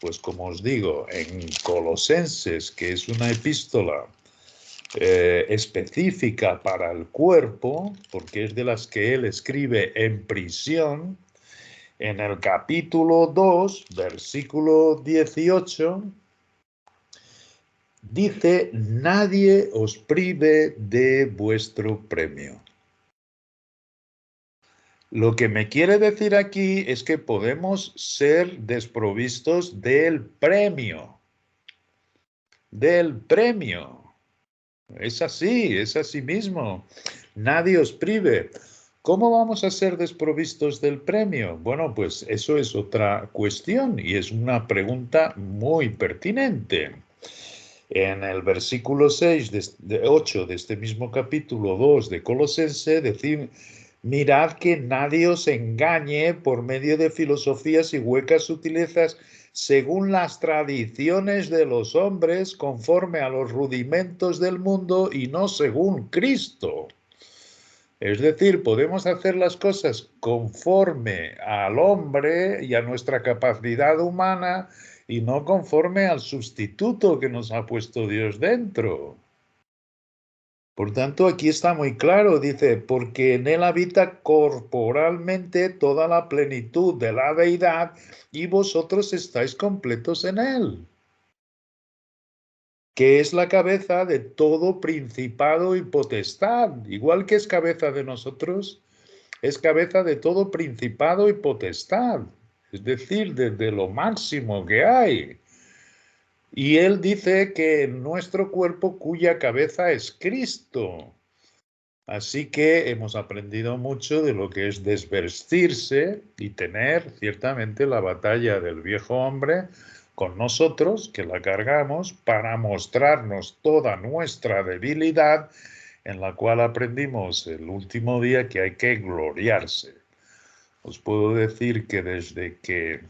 Pues como os digo, en Colosenses, que es una epístola específica para el cuerpo, porque es de las que él escribe en prisión, en el capítulo 2, versículo 18, dice, nadie os prive de vuestro premio. Lo que me quiere decir aquí es que podemos ser desprovistos del premio. Del premio. Es así mismo. Nadie os prive. ¿Cómo vamos a ser desprovistos del premio? Bueno, pues eso es otra cuestión y es una pregunta muy pertinente. En el versículo 8 de este mismo capítulo 2 de Colosense, decimos, mirad que nadie os engañe por medio de filosofías y huecas sutilezas según las tradiciones de los hombres, conforme a los rudimentos del mundo y no según Cristo. Es decir, podemos hacer las cosas conforme al hombre y a nuestra capacidad humana y no conforme al sustituto que nos ha puesto Dios dentro. Por tanto, aquí está muy claro, dice, porque en él habita corporalmente toda la plenitud de la deidad y vosotros estáis completos en él, que es la cabeza de todo principado y potestad, igual que es cabeza de nosotros, es cabeza de todo principado y potestad, es decir, desde lo máximo que hay. Y él dice que nuestro cuerpo cuya cabeza es Cristo. Así que hemos aprendido mucho de lo que es desvestirse y tener ciertamente la batalla del viejo hombre con nosotros, que la cargamos, para mostrarnos toda nuestra debilidad, en la cual aprendimos el último día que hay que gloriarse. Os puedo decir que desde que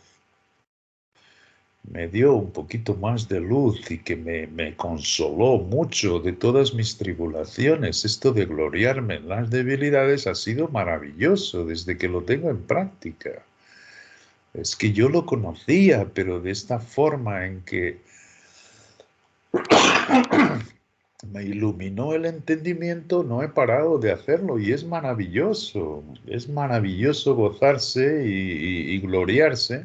me dio un poquito más de luz y que me consoló mucho de todas mis tribulaciones, esto de gloriarme en las debilidades ha sido maravilloso desde que lo tengo en práctica. Es que yo lo conocía, pero de esta forma en que me iluminó el entendimiento, no he parado de hacerlo y es maravilloso gozarse y gloriarse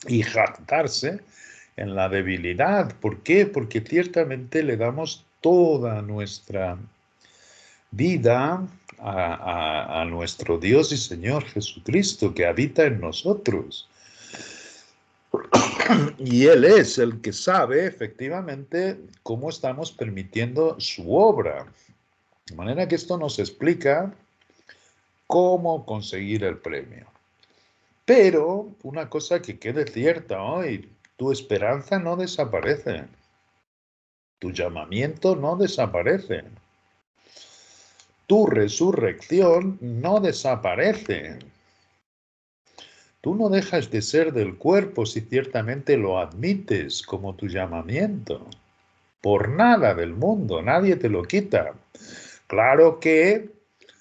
y jactarse en la debilidad. ¿Por qué? Porque ciertamente le damos toda nuestra vida a nuestro Dios y Señor Jesucristo, que habita en nosotros. Y Él es el que sabe efectivamente cómo estamos permitiendo su obra. De manera que esto nos explica cómo conseguir el premio. Pero una cosa que quede cierta hoy, tu esperanza no desaparece. Tu llamamiento no desaparece. Tu resurrección no desaparece. Tú no dejas de ser del cuerpo si ciertamente lo admites como tu llamamiento. Por nada del mundo, nadie te lo quita. Claro que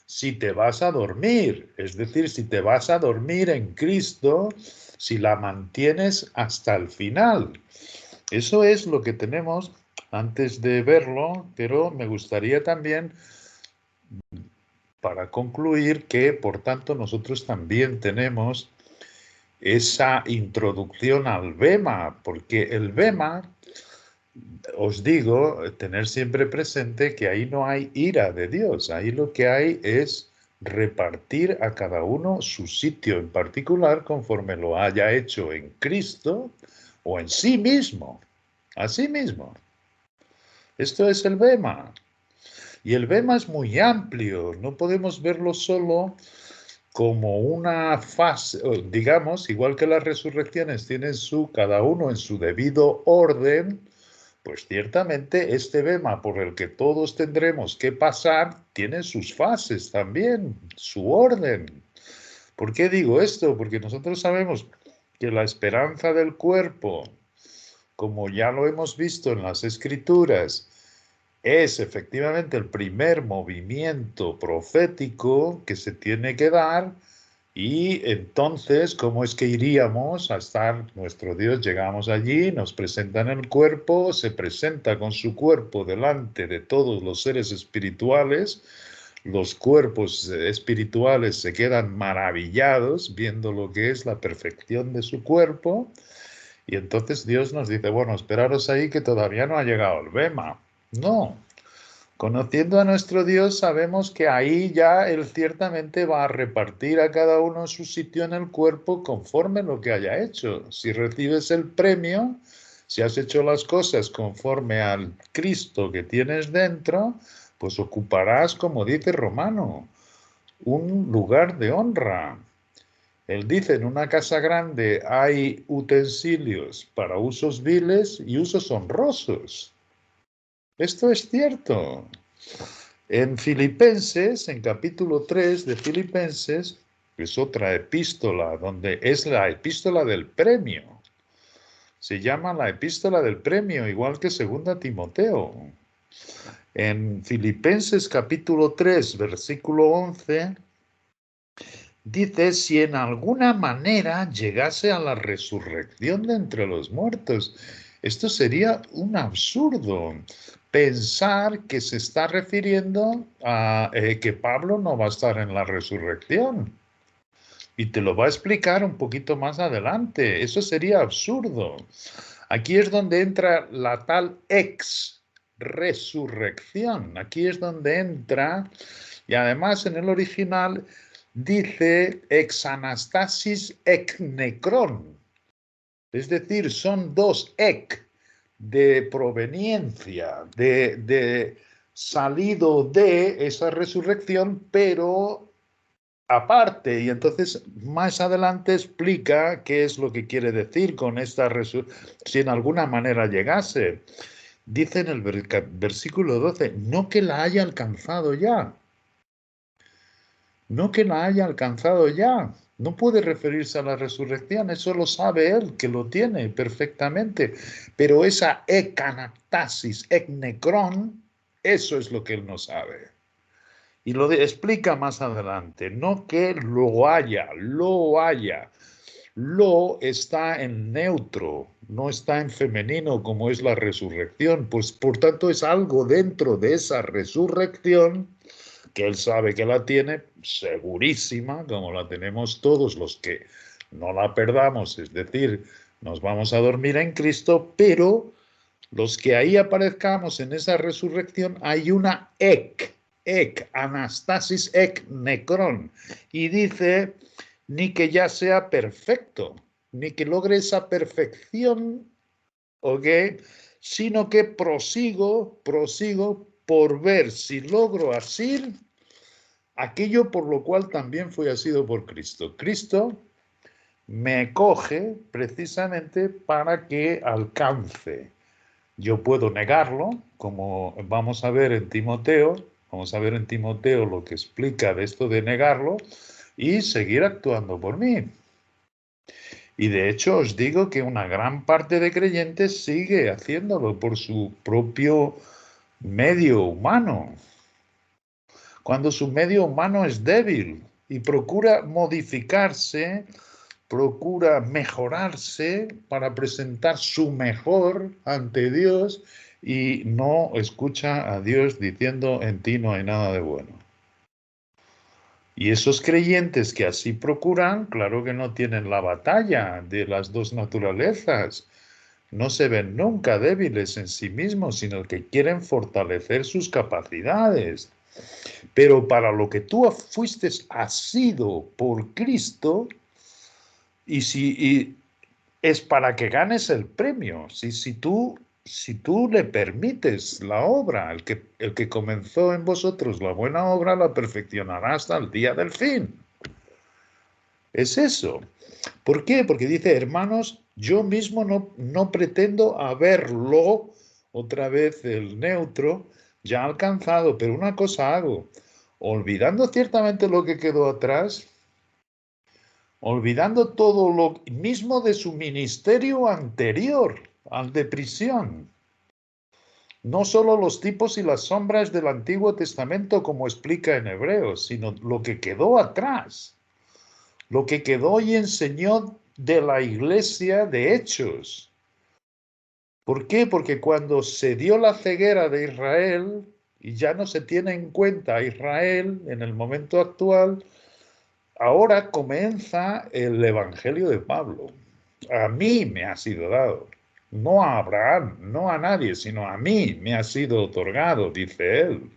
si te vas a dormir, es decir, si te vas a dormir en Cristo, si la mantienes hasta el final. Eso es lo que tenemos antes de verlo, pero me gustaría también, para concluir, que por tanto nosotros también tenemos esa introducción al Bema, porque el Bema, os digo, tener siempre presente que ahí no hay ira de Dios, ahí lo que hay es repartir a cada uno su sitio en particular conforme lo haya hecho en Cristo o en sí mismo, a sí mismo. Esto es el Bema. Y el Bema es muy amplio, no podemos verlo solo como una fase, digamos, igual que las resurrecciones tienen cada uno en su debido orden, pues ciertamente este Bema por el que todos tendremos que pasar tiene sus fases también, su orden. ¿Por qué digo esto? Porque nosotros sabemos que la esperanza del cuerpo, como ya lo hemos visto en las Escrituras, es efectivamente el primer movimiento profético que se tiene que dar y entonces, ¿cómo es que iríamos a estar nuestro Dios? Llegamos allí, nos presentan el cuerpo, se presenta con su cuerpo delante de todos los seres espirituales, los cuerpos espirituales se quedan maravillados viendo lo que es la perfección de su cuerpo Y entonces Dios nos dice, bueno, esperaros ahí que todavía no ha llegado el bema. No. Conociendo a nuestro Dios, sabemos que ahí ya Él ciertamente va a repartir a cada uno su sitio en el cuerpo conforme lo que haya hecho. Si recibes el premio, si has hecho las cosas conforme al Cristo que tienes dentro, pues ocuparás, como dice Romano, un lugar de honra. Él dice, en una casa grande hay utensilios para usos viles y usos honrosos. Esto es cierto. En Filipenses, en capítulo 3 de Filipenses, es otra epístola, donde es la epístola del premio. Se llama la epístola del premio, igual que segunda Timoteo. En Filipenses capítulo 3, versículo 11, dice, si en alguna manera llegase a la resurrección de entre los muertos. Esto sería un absurdo. Pensar que se está refiriendo a que Pablo no va a estar en la resurrección. Y te lo va a explicar un poquito más adelante. Eso sería absurdo. Aquí es donde entra la tal ex-resurrección. Aquí es donde entra, y además en el original dice ex anastasis ek necron. Es decir, son dos ek de proveniencia, de salido de esa resurrección, pero aparte. Y entonces más adelante explica qué es lo que quiere decir con esta resurrección, si en alguna manera llegase. Dice en el versículo 12, no que la haya alcanzado ya. No que la haya alcanzado ya. No puede referirse a la resurrección, eso lo sabe él, que lo tiene perfectamente. Pero esa ekanaptasis, eknekron, eso es lo que él no sabe. Y lo explica más adelante, no que lo haya, lo haya. Lo está en neutro, no está en femenino como es la resurrección. Pues por tanto es algo dentro de esa resurrección que él sabe que la tiene, segurísima, como la tenemos todos los que no la perdamos, es decir, nos vamos a dormir en Cristo, pero los que ahí aparezcamos en esa resurrección, hay una anastasis necron, y dice, ni que ya sea perfecto, ni que logre esa perfección, ¿ok? Sino que prosigo por ver si logro asir aquello por lo cual también fui asido por Cristo. Cristo me coge precisamente para que alcance. Yo puedo negarlo, como vamos a ver en Timoteo, lo que explica de esto de negarlo y seguir actuando por mí. Y de hecho os digo que una gran parte de creyentes sigue haciéndolo por su propio medio humano, cuando su medio humano es débil y procura modificarse, procura mejorarse para presentar su mejor ante Dios y no escucha a Dios diciendo en ti no hay nada de bueno. Y esos creyentes que así procuran, claro que no tienen la batalla de las dos naturalezas. No se ven nunca débiles en sí mismos, sino que quieren fortalecer sus capacidades. Pero para lo que tú fuiste asido por Cristo, y es para que ganes el premio. Si tú le permites la obra, el que comenzó en vosotros la buena obra, la perfeccionará hasta el día del fin. Es eso. ¿Por qué? Porque dice, hermanos, yo mismo no pretendo haberlo, otra vez el neutro, ya alcanzado, pero una cosa hago, olvidando ciertamente lo que quedó atrás, olvidando todo lo mismo de su ministerio anterior al de prisión. No solo los tipos y las sombras del Antiguo Testamento como explica en Hebreos, sino lo que quedó atrás, lo que quedó y enseñó de la iglesia de Hechos. ¿Por qué? Porque cuando se dio la ceguera de Israel y ya no se tiene en cuenta a Israel en el momento actual, ahora comienza el Evangelio de Pablo. A mí me ha sido dado. No a Abraham, no a nadie, sino a mí me ha sido otorgado, dice él.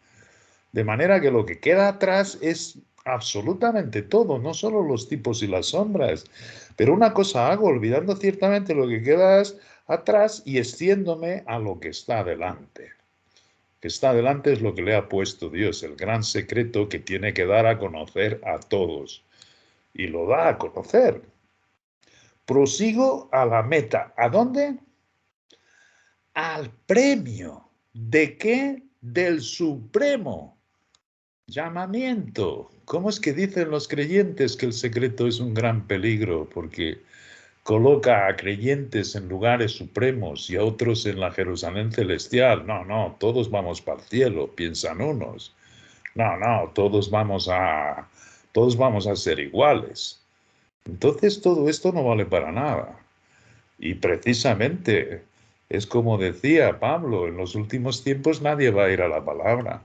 De manera que lo que queda atrás es absolutamente todo, no solo los tipos y las sombras. Pero una cosa hago, olvidando ciertamente lo que queda atrás y extiéndome a lo que está delante. Lo que está delante es lo que le ha puesto Dios, el gran secreto que tiene que dar a conocer a todos. Y lo da a conocer. Prosigo a la meta. ¿A dónde? Al premio. ¿De qué? Del supremo llamamiento. ¿Cómo es que dicen los creyentes que el secreto es un gran peligro? Porque coloca a creyentes en lugares supremos y a otros en la Jerusalén celestial. No, no, todos vamos para el cielo, piensan unos. No, no, todos vamos a ser iguales. Entonces todo esto no vale para nada. Y precisamente es como decía Pablo, en los últimos tiempos nadie va a ir a la palabra.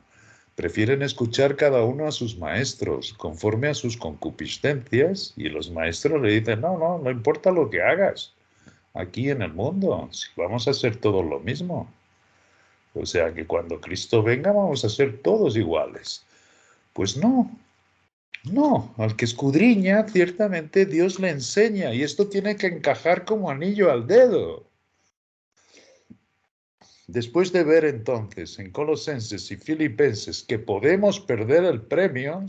Prefieren escuchar cada uno a sus maestros, conforme a sus concupiscencias, y los maestros le dicen, no, no, no importa lo que hagas aquí en el mundo, si vamos a hacer todos lo mismo. O sea que cuando Cristo venga vamos a ser todos iguales. Pues no, no, al que escudriña, ciertamente Dios le enseña, y esto tiene que encajar como anillo al dedo. Después de ver entonces en Colosenses y Filipenses que podemos perder el premio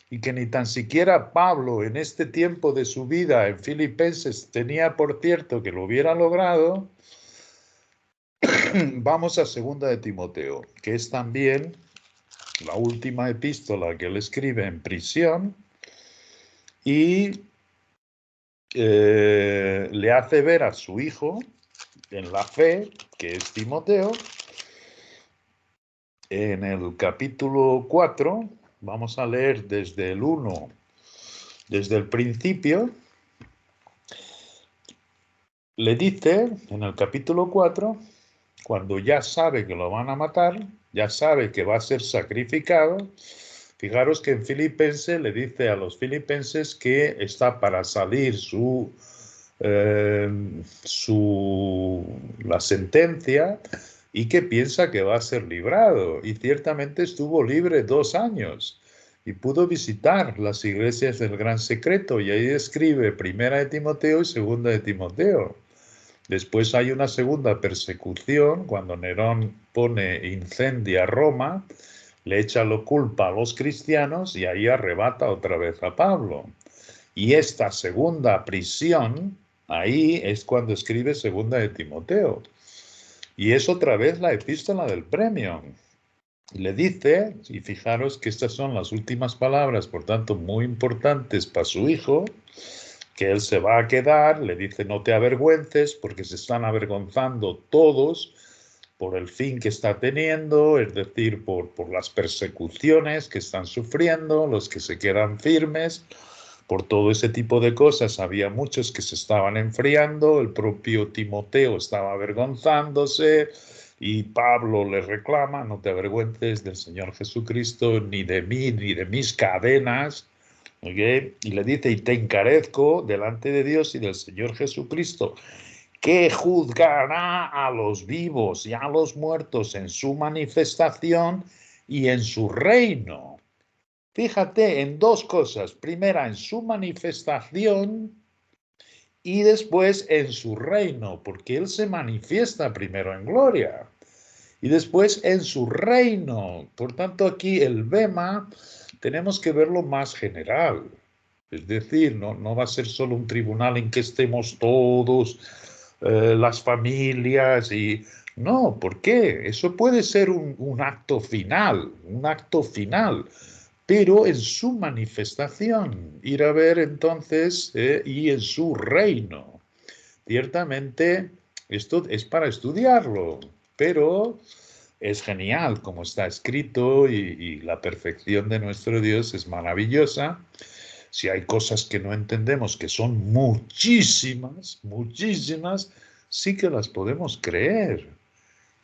y que ni tan siquiera Pablo en este tiempo de su vida en Filipenses tenía por cierto que lo hubiera logrado, vamos a 2 de Timoteo, que es también la última epístola que él escribe en prisión y le hace ver a su hijo en la fe, que es Timoteo, en el capítulo 4, vamos a leer desde el 1, desde el principio, le dice en el capítulo 4, cuando ya sabe que lo van a matar, ya sabe que va a ser sacrificado, fijaros que en Filipenses le dice a los filipenses que está para salir la sentencia y que piensa que va a ser librado. Y ciertamente estuvo libre 2 años y pudo visitar las iglesias del Gran Secreto y ahí escribe 1 de Timoteo y 2 de Timoteo. Después hay una segunda persecución cuando Nerón incendia Roma, le echa la culpa a los cristianos y ahí arrebata otra vez a Pablo. Y esta segunda prisión, ahí es cuando escribe 2 de Timoteo. Y es otra vez la epístola del premio. Le dice, y fijaros que estas son las últimas palabras, por tanto, muy importantes para su hijo, que él se va a quedar, le dice, no te avergüences, porque se están avergonzando todos por el fin que está teniendo, es decir, por las persecuciones que están sufriendo, los que se quedan firmes. Por todo ese tipo de cosas había muchos que se estaban enfriando, el propio Timoteo estaba avergonzándose y Pablo le reclama, no te avergüences del Señor Jesucristo, ni de mí, ni de mis cadenas, ¿okay? Y le dice, y te encarezco delante de Dios y del Señor Jesucristo, que juzgará a los vivos y a los muertos en su manifestación y en su reino. Fíjate en 2 cosas. Primera, en su manifestación y después en su reino, porque Él se manifiesta primero en gloria y después en su reino. Por tanto, aquí el bema tenemos que verlo más general. Es decir, no va a ser solo un tribunal en que estemos todos, las familias y... No, ¿por qué? Eso puede ser un acto final, pero en su manifestación, ir a ver entonces, y en su reino. Ciertamente, esto es para estudiarlo, pero es genial como está escrito y la perfección de nuestro Dios es maravillosa. Si hay cosas que no entendemos, que son muchísimas, muchísimas, sí que las podemos creer.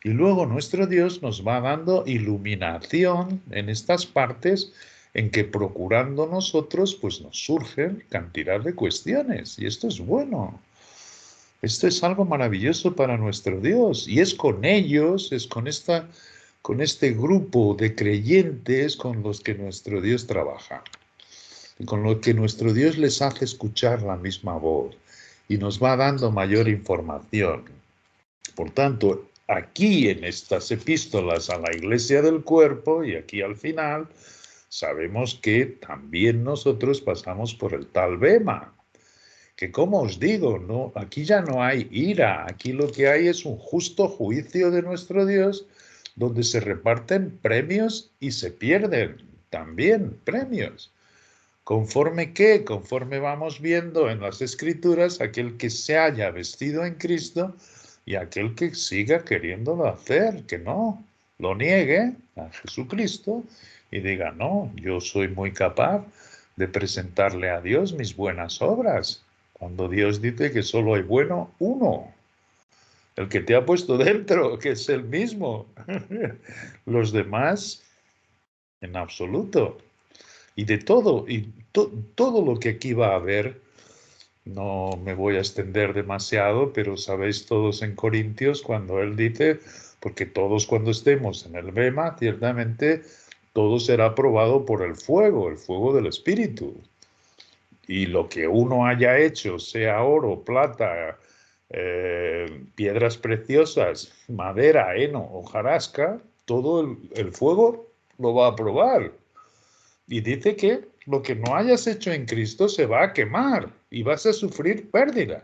Y luego nuestro Dios nos va dando iluminación en estas partes en que procurando nosotros, pues nos surgen cantidad de cuestiones. Y esto es bueno. Esto es algo maravilloso para nuestro Dios y es con ellos, es con este grupo de creyentes con los que nuestro Dios trabaja, y con lo que nuestro Dios les hace escuchar la misma voz y nos va dando mayor información. Por tanto, aquí en estas epístolas a la iglesia del cuerpo y aquí al final, sabemos que también nosotros pasamos por el tal bema, que como os digo, no, aquí ya no hay ira, aquí lo que hay es un justo juicio de nuestro Dios, donde se reparten premios y se pierden también premios. ¿Conforme qué? Conforme vamos viendo en las Escrituras, aquel que se haya vestido en Cristo y aquel que siga queriéndolo hacer, que no, lo niegue a Jesucristo y diga, no, yo soy muy capaz de presentarle a Dios mis buenas obras, cuando Dios dice que solo hay bueno uno, el que te ha puesto dentro, que es el mismo. Los demás, en absoluto. Y de todo, todo lo que aquí va a haber, no me voy a extender demasiado, pero sabéis todos en Corintios cuando él dice, porque todos cuando estemos en el bema, ciertamente todo será probado por el fuego del Espíritu. Y lo que uno haya hecho, sea oro, plata, piedras preciosas, madera, heno, hojarasca, todo el fuego lo va a probar. Y dice que lo que no hayas hecho en Cristo se va a quemar y vas a sufrir pérdida.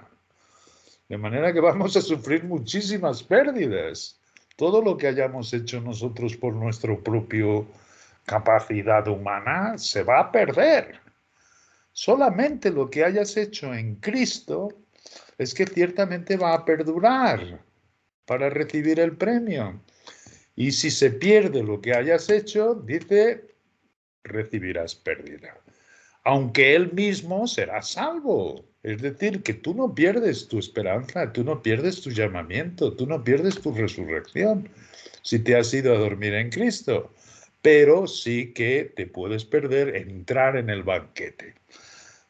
De manera que vamos a sufrir muchísimas pérdidas. Todo lo que hayamos hecho nosotros por nuestra propia capacidad humana se va a perder. Solamente lo que hayas hecho en Cristo es que ciertamente va a perdurar para recibir el premio. Y si se pierde lo que hayas hecho, dice, recibirás pérdida. Aunque él mismo será salvo. Es decir, que tú no pierdes tu esperanza, tú no pierdes tu llamamiento, tú no pierdes tu resurrección si te has ido a dormir en Cristo. Pero sí que te puedes perder entrar en el banquete.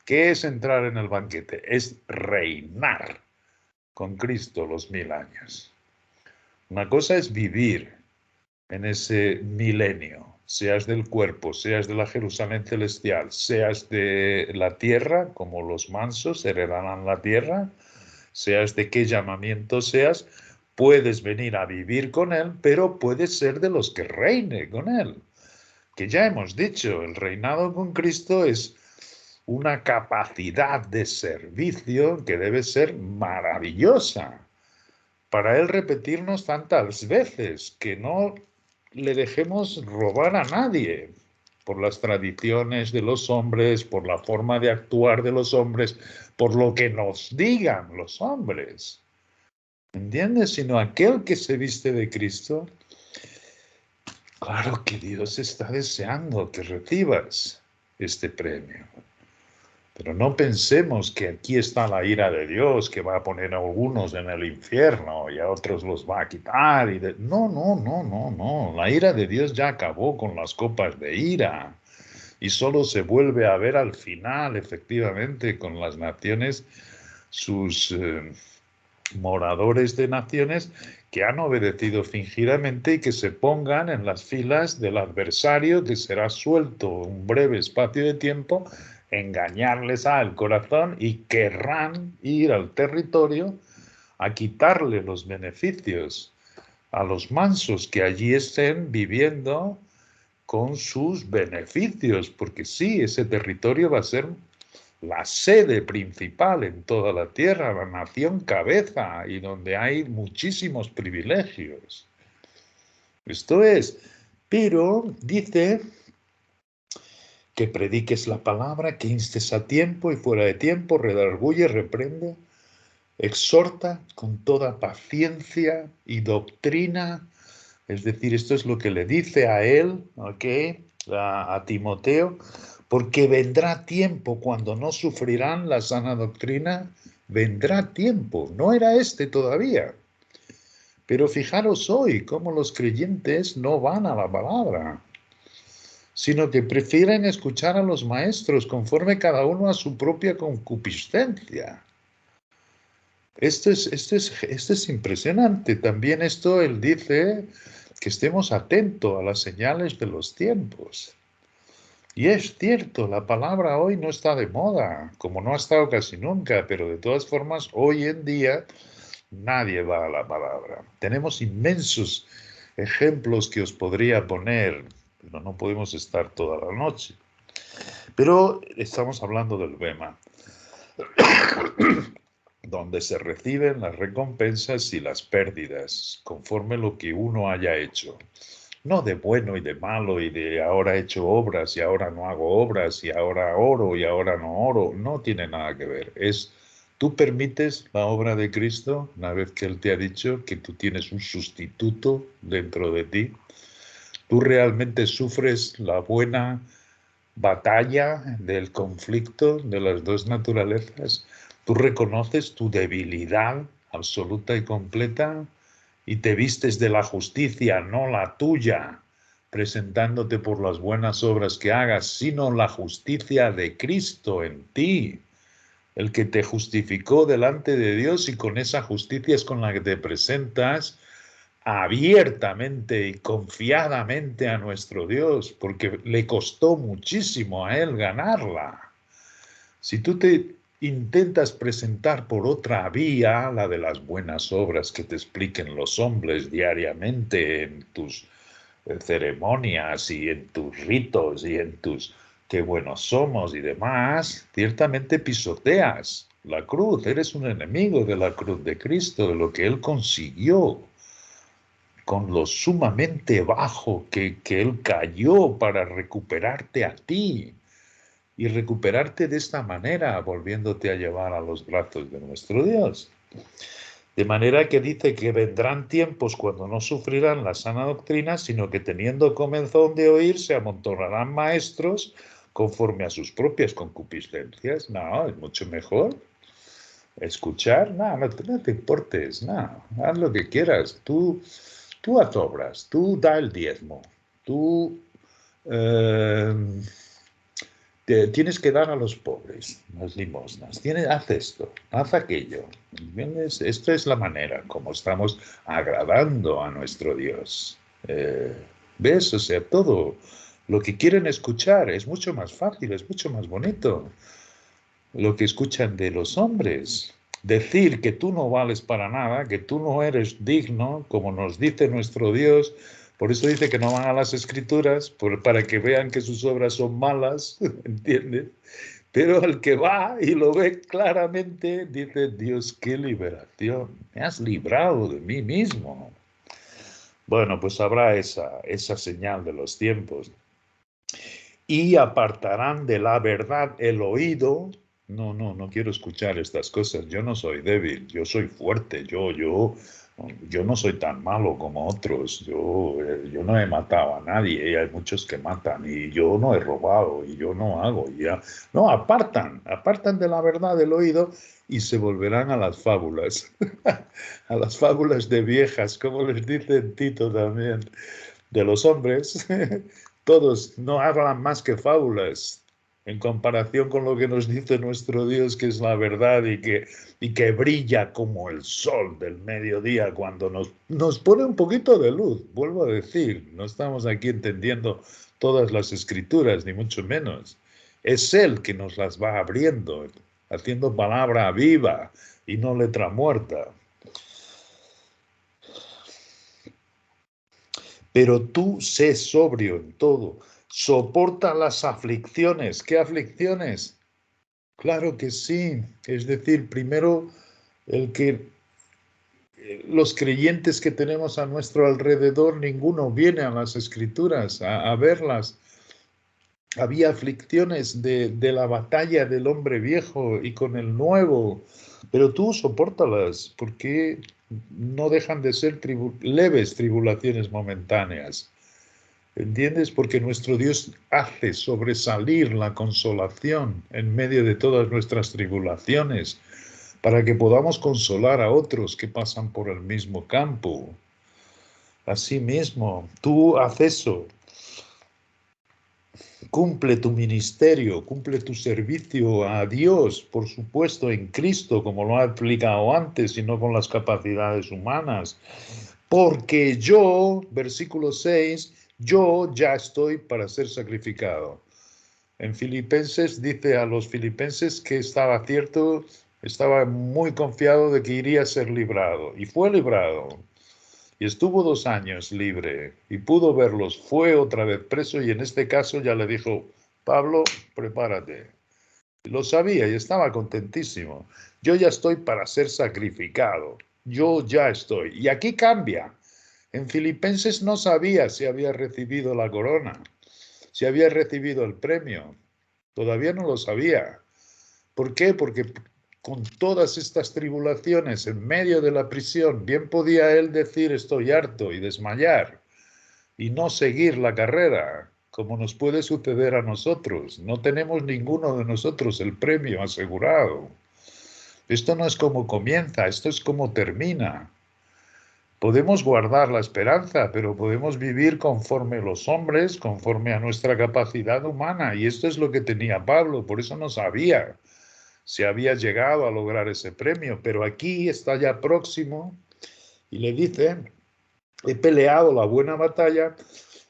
¿Qué es entrar en el banquete? Es reinar con Cristo los 1000 años. Una cosa es vivir en ese milenio, seas del cuerpo, seas de la Jerusalén celestial, seas de la tierra, como los mansos heredarán la tierra, seas de qué llamamiento seas, puedes venir a vivir con Él, pero puedes ser de los que reine con Él. Que ya hemos dicho, el reinado con Cristo es una capacidad de servicio que debe ser maravillosa para Él repetirnos tantas veces, que no le dejemos robar a nadie por las tradiciones de los hombres, por la forma de actuar de los hombres, por lo que nos digan los hombres. ¿Entiendes? Sino aquel que se viste de Cristo, claro que Dios está deseando que recibas este premio. Pero no pensemos que aquí está la ira de Dios, que va a poner a algunos en el infierno y a otros los va a quitar. No, no, no, no, no. La ira de Dios ya acabó con las copas de ira. Y solo se vuelve a ver al final, efectivamente, con las naciones, sus moradores de naciones que han obedecido fingidamente y que se pongan en las filas del adversario que será suelto un breve espacio de tiempo, engañarles al corazón y querrán ir al territorio a quitarle los beneficios a los mansos que allí estén viviendo con sus beneficios, porque sí, ese territorio va a ser la sede principal en toda la tierra, la nación cabeza y donde hay muchísimos privilegios. Esto es, pero dice que prediques la palabra, que instes a tiempo y fuera de tiempo, redarguye, reprende, exhorta con toda paciencia y doctrina. Es decir, esto es lo que le dice a él, ¿ok? A Timoteo, porque vendrá tiempo cuando no sufrirán la sana doctrina, vendrá tiempo, no era este todavía. Pero fijaros hoy cómo los creyentes no van a la palabra, sino que prefieren escuchar a los maestros conforme cada uno a su propia concupiscencia. Esto es impresionante. También esto él dice que estemos atentos a las señales de los tiempos. Y es cierto, la palabra hoy no está de moda, como no ha estado casi nunca, pero de todas formas, hoy en día nadie va a la palabra. Tenemos inmensos ejemplos que os podría poner, pero no podemos estar toda la noche. Pero estamos hablando del Bema, donde se reciben las recompensas y las pérdidas, conforme lo que uno haya hecho. No de bueno y de malo y de ahora he hecho obras y ahora no hago obras y ahora oro y ahora no oro. No tiene nada que ver. Tú permites la obra de Cristo una vez que Él te ha dicho que tú tienes un sustituto dentro de ti. Tú realmente sufres la buena batalla del conflicto de las dos naturalezas. Tú reconoces tu debilidad absoluta y completa y te vistes de la justicia, no la tuya, presentándote por las buenas obras que hagas, sino la justicia de Cristo en ti, el que te justificó delante de Dios, y con esa justicia es con la que te presentas abiertamente y confiadamente a nuestro Dios, porque le costó muchísimo a Él ganarla. Si tú te intentas presentar por otra vía, la de las buenas obras que te expliquen los hombres diariamente en tus ceremonias y en tus ritos y en tus qué buenos somos y demás, ciertamente pisoteas la cruz, eres un enemigo de la cruz de Cristo, de lo que Él consiguió, con lo sumamente bajo que Él cayó para recuperarte a ti. Y recuperarte de esta manera, volviéndote a llevar a los brazos de nuestro Dios. De manera que dice que vendrán tiempos cuando no sufrirán la sana doctrina, sino que teniendo comezón de oír, se amontonarán maestros conforme a sus propias concupiscencias. No, es mucho mejor escuchar. No te importes, no, haz lo que quieras. Tú haz obras, tú da el diezmo, tú tienes que dar a los pobres las limosnas, haz esto, haz aquello. ¿Entiendes? Esta es la manera como estamos agradando a nuestro Dios. ¿Ves? O sea, todo lo que quieren escuchar es mucho más fácil, es mucho más bonito. Lo que escuchan de los hombres. Decir que tú no vales para nada, que tú no eres digno, como nos dice nuestro Dios. Por eso dice que no van a las escrituras, para que vean que sus obras son malas, ¿entiendes? Pero el que va y lo ve claramente, dice, Dios, qué liberación, me has librado de mí mismo. Bueno, pues habrá esa señal de los tiempos. Y apartarán de la verdad el oído. No quiero escuchar estas cosas. Yo no soy débil, yo soy fuerte, yo no soy tan malo como otros. Yo no he matado a nadie, y hay muchos que matan, y yo no he robado, y yo no hago. Ya. No, apartan de la verdad el oído y se volverán a las fábulas, a las fábulas de viejas, como les dice en Tito también, de los hombres. Todos no hablan más que fábulas en comparación con lo que nos dice nuestro Dios, que es la verdad y que brilla como el sol del mediodía cuando nos pone un poquito de luz. Vuelvo a decir, no estamos aquí entendiendo todas las escrituras, ni mucho menos. Es Él que nos las va abriendo, haciendo palabra viva y no letra muerta. Pero tú sé sobrio en todo, soporta las aflicciones. ¿Qué aflicciones? Claro que sí. Es decir, primero los creyentes que tenemos a nuestro alrededor, ninguno viene a las escrituras a verlas. Había aflicciones de la batalla del hombre viejo y con el nuevo, pero tú sopórtalas, porque no dejan de ser leves tribulaciones momentáneas. ¿Entiendes? Porque nuestro Dios hace sobresalir la consolación en medio de todas nuestras tribulaciones, para que podamos consolar a otros que pasan por el mismo campo. Así mismo, tú haz eso. cumple tu ministerio, cumple tu servicio a Dios, por supuesto, en Cristo, como lo ha explicado antes, y no con las capacidades humanas. Porque yo, versículo 6, yo ya estoy para ser sacrificado. En Filipenses dice a los filipenses que estaba cierto, estaba muy confiado de que iría a ser librado, y fue librado. Y estuvo 2 años libre y pudo verlos. Fue otra vez preso y en este caso ya le dijo, Pablo, prepárate. Y lo sabía y estaba contentísimo. Yo ya estoy para ser sacrificado. Yo ya estoy. Y aquí cambia. En Filipenses no sabía si había recibido la corona, si había recibido el premio. Todavía no lo sabía. ¿Por qué? Porque con todas estas tribulaciones en medio de la prisión, bien podía él decir estoy harto y desmayar y no seguir la carrera, como nos puede suceder a nosotros. No tenemos ninguno de nosotros el premio asegurado. Esto no es como comienza, esto es como termina. Podemos guardar la esperanza, pero podemos vivir conforme los hombres, conforme a nuestra capacidad humana. Y esto es lo que tenía Pablo, por eso no sabía si había llegado a lograr ese premio, pero aquí está ya próximo y le dice, he peleado la buena batalla,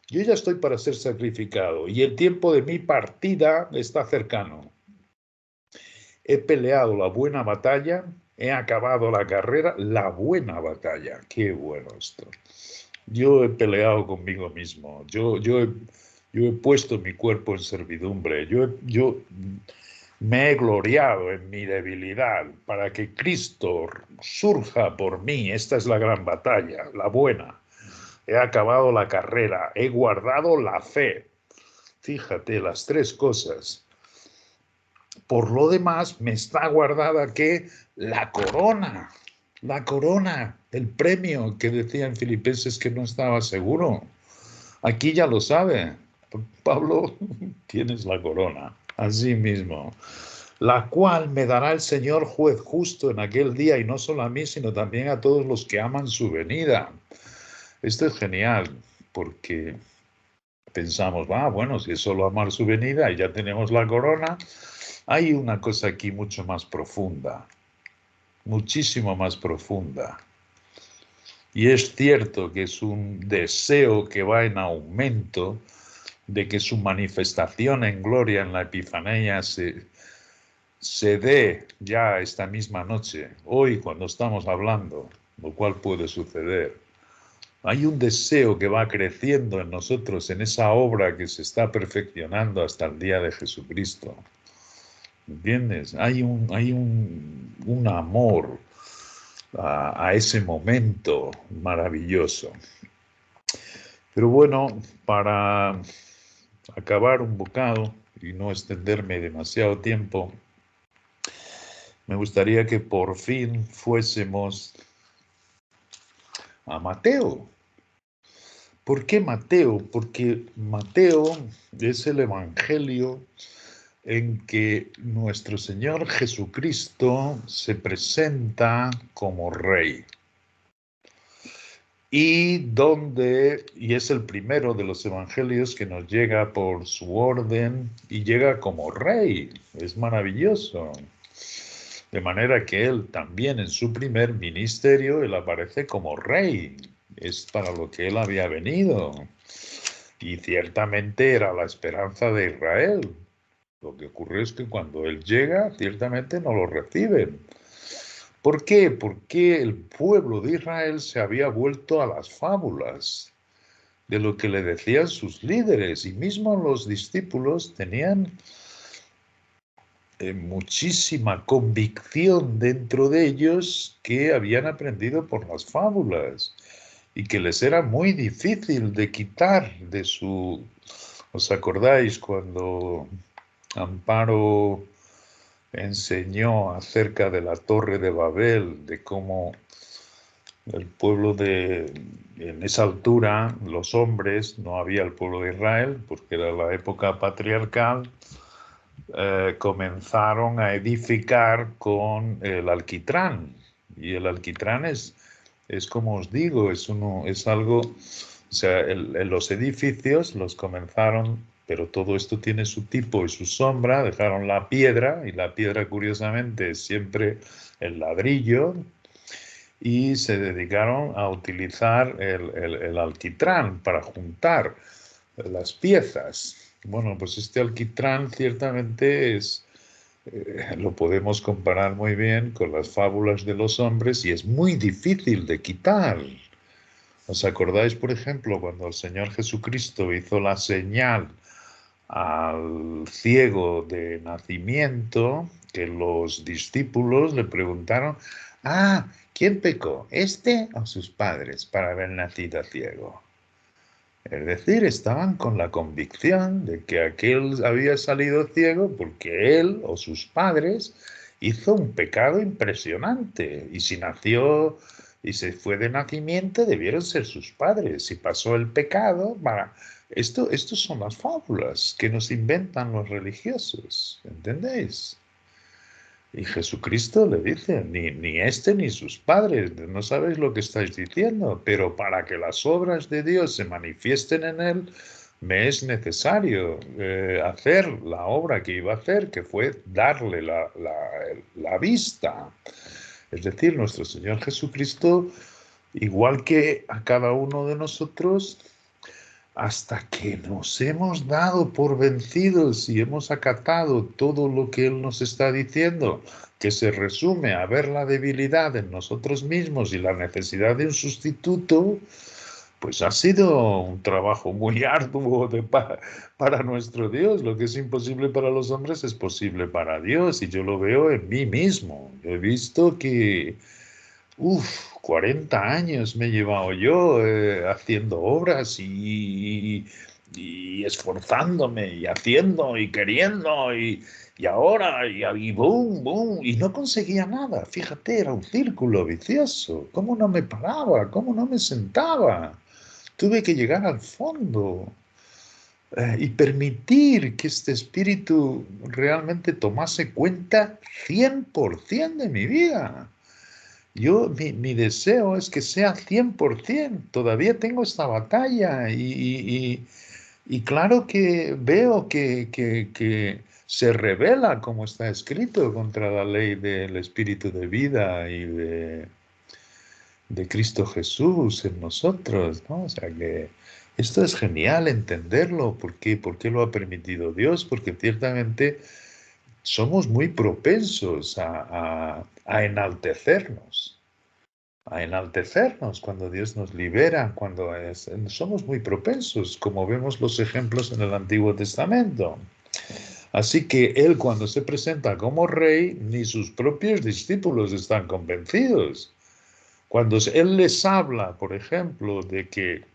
yo ya estoy para ser sacrificado y el tiempo de mi partida está cercano. He peleado la buena batalla, he acabado la carrera, la buena batalla. Qué bueno esto. Yo he peleado conmigo mismo, yo he puesto mi cuerpo en servidumbre, yo me he gloriado en mi debilidad para que Cristo surja por mí. Esta es la gran batalla, la buena. He acabado la carrera, he guardado la fe. Fíjate, las 3 cosas. Por lo demás, me está guardada que la corona, el premio que decía en Filipenses que no estaba seguro. Aquí ya lo sabe. Pablo, tienes la corona, así mismo, la cual me dará el Señor juez justo en aquel día, y no solo a mí, sino también a todos los que aman su venida. Esto es genial, porque pensamos, bueno, si es solo amar su venida y ya tenemos la corona, hay una cosa aquí mucho más profunda, muchísimo más profunda. Y es cierto que es un deseo que va en aumento de que su manifestación en gloria en la Epifanía se dé ya esta misma noche, hoy cuando estamos hablando, lo cual puede suceder. Hay un deseo que va creciendo en nosotros en esa obra que se está perfeccionando hasta el día de Jesucristo. ¿Entiendes? Hay un amor a ese momento maravilloso. Pero bueno, para acabar un bocado y no extenderme demasiado tiempo, me gustaría que por fin fuésemos a Mateo. ¿Por qué Mateo? Porque Mateo es el evangelio en que nuestro Señor Jesucristo se presenta como Rey. Y es el primero de los evangelios que nos llega por su orden y llega como Rey. Es maravilloso. De manera que él también en su primer ministerio, él aparece como Rey. Es para lo que él había venido. Y ciertamente era la esperanza de Israel. Lo que ocurre es que cuando él llega, ciertamente no lo reciben. ¿Por qué? Porque el pueblo de Israel se había vuelto a las fábulas de lo que le decían sus líderes, y mismo los discípulos tenían muchísima convicción dentro de ellos que habían aprendido por las fábulas y que les era muy difícil de quitar de su... ¿Os acordáis cuando Amparo enseñó acerca de la Torre de Babel, de cómo el pueblo en esa altura, los hombres, no había el pueblo de Israel, porque era la época patriarcal, comenzaron a edificar con el alquitrán. Y el alquitrán es como os digo, es algo, o sea, los edificios los comenzaron pero todo esto tiene su tipo y su sombra. Dejaron la piedra, y la piedra curiosamente es siempre el ladrillo, y se dedicaron a utilizar el alquitrán para juntar las piezas. Bueno, pues este alquitrán ciertamente lo podemos comparar muy bien con las fábulas de los hombres, y es muy difícil de quitar. ¿Os acordáis, por ejemplo, cuando el Señor Jesucristo hizo la señal al ciego de nacimiento, que los discípulos le preguntaron, ¿quién pecó, este o sus padres, para haber nacido ciego? Es decir, estaban con la convicción de que aquel había salido ciego porque él o sus padres hizo un pecado impresionante. Y si nació y se fue de nacimiento, debieron ser sus padres. Si pasó el pecado, estos son las fábulas que nos inventan los religiosos. ¿Entendéis? Y Jesucristo le dice, ni este ni sus padres, no sabéis lo que estáis diciendo, pero para que las obras de Dios se manifiesten en él, me es necesario hacer la obra que iba a hacer, que fue darle la vista. Es decir, nuestro Señor Jesucristo, igual que a cada uno de nosotros, hasta que nos hemos dado por vencidos y hemos acatado todo lo que Él nos está diciendo, que se resume a ver la debilidad en nosotros mismos y la necesidad de un sustituto, pues ha sido un trabajo muy arduo para nuestro Dios. Lo que es imposible para los hombres es posible para Dios, y yo lo veo en mí mismo. Yo he visto que 40 años me he llevado yo haciendo obras y esforzándome y haciendo y queriendo y ahora y boom, boom, y no conseguía nada. Fíjate, era un círculo vicioso. ¿Cómo no me paraba? ¿Cómo no me sentaba? Tuve que llegar al fondo y permitir que este espíritu realmente tomase cuenta 100% de mi vida. Mi deseo es que sea 100%. Todavía tengo esta batalla y claro que veo que se revela, como está escrito, contra la ley del espíritu de vida y de Cristo Jesús en nosotros, ¿no? O sea que esto es genial entenderlo. ¿Por qué? ¿Por qué lo ha permitido Dios? Porque ciertamente somos muy propensos a enaltecernos. A enaltecernos cuando Dios nos libera, somos muy propensos, como vemos los ejemplos en el Antiguo Testamento. Así que Él, cuando se presenta como rey, ni sus propios discípulos están convencidos. Cuando Él les habla, por ejemplo, de que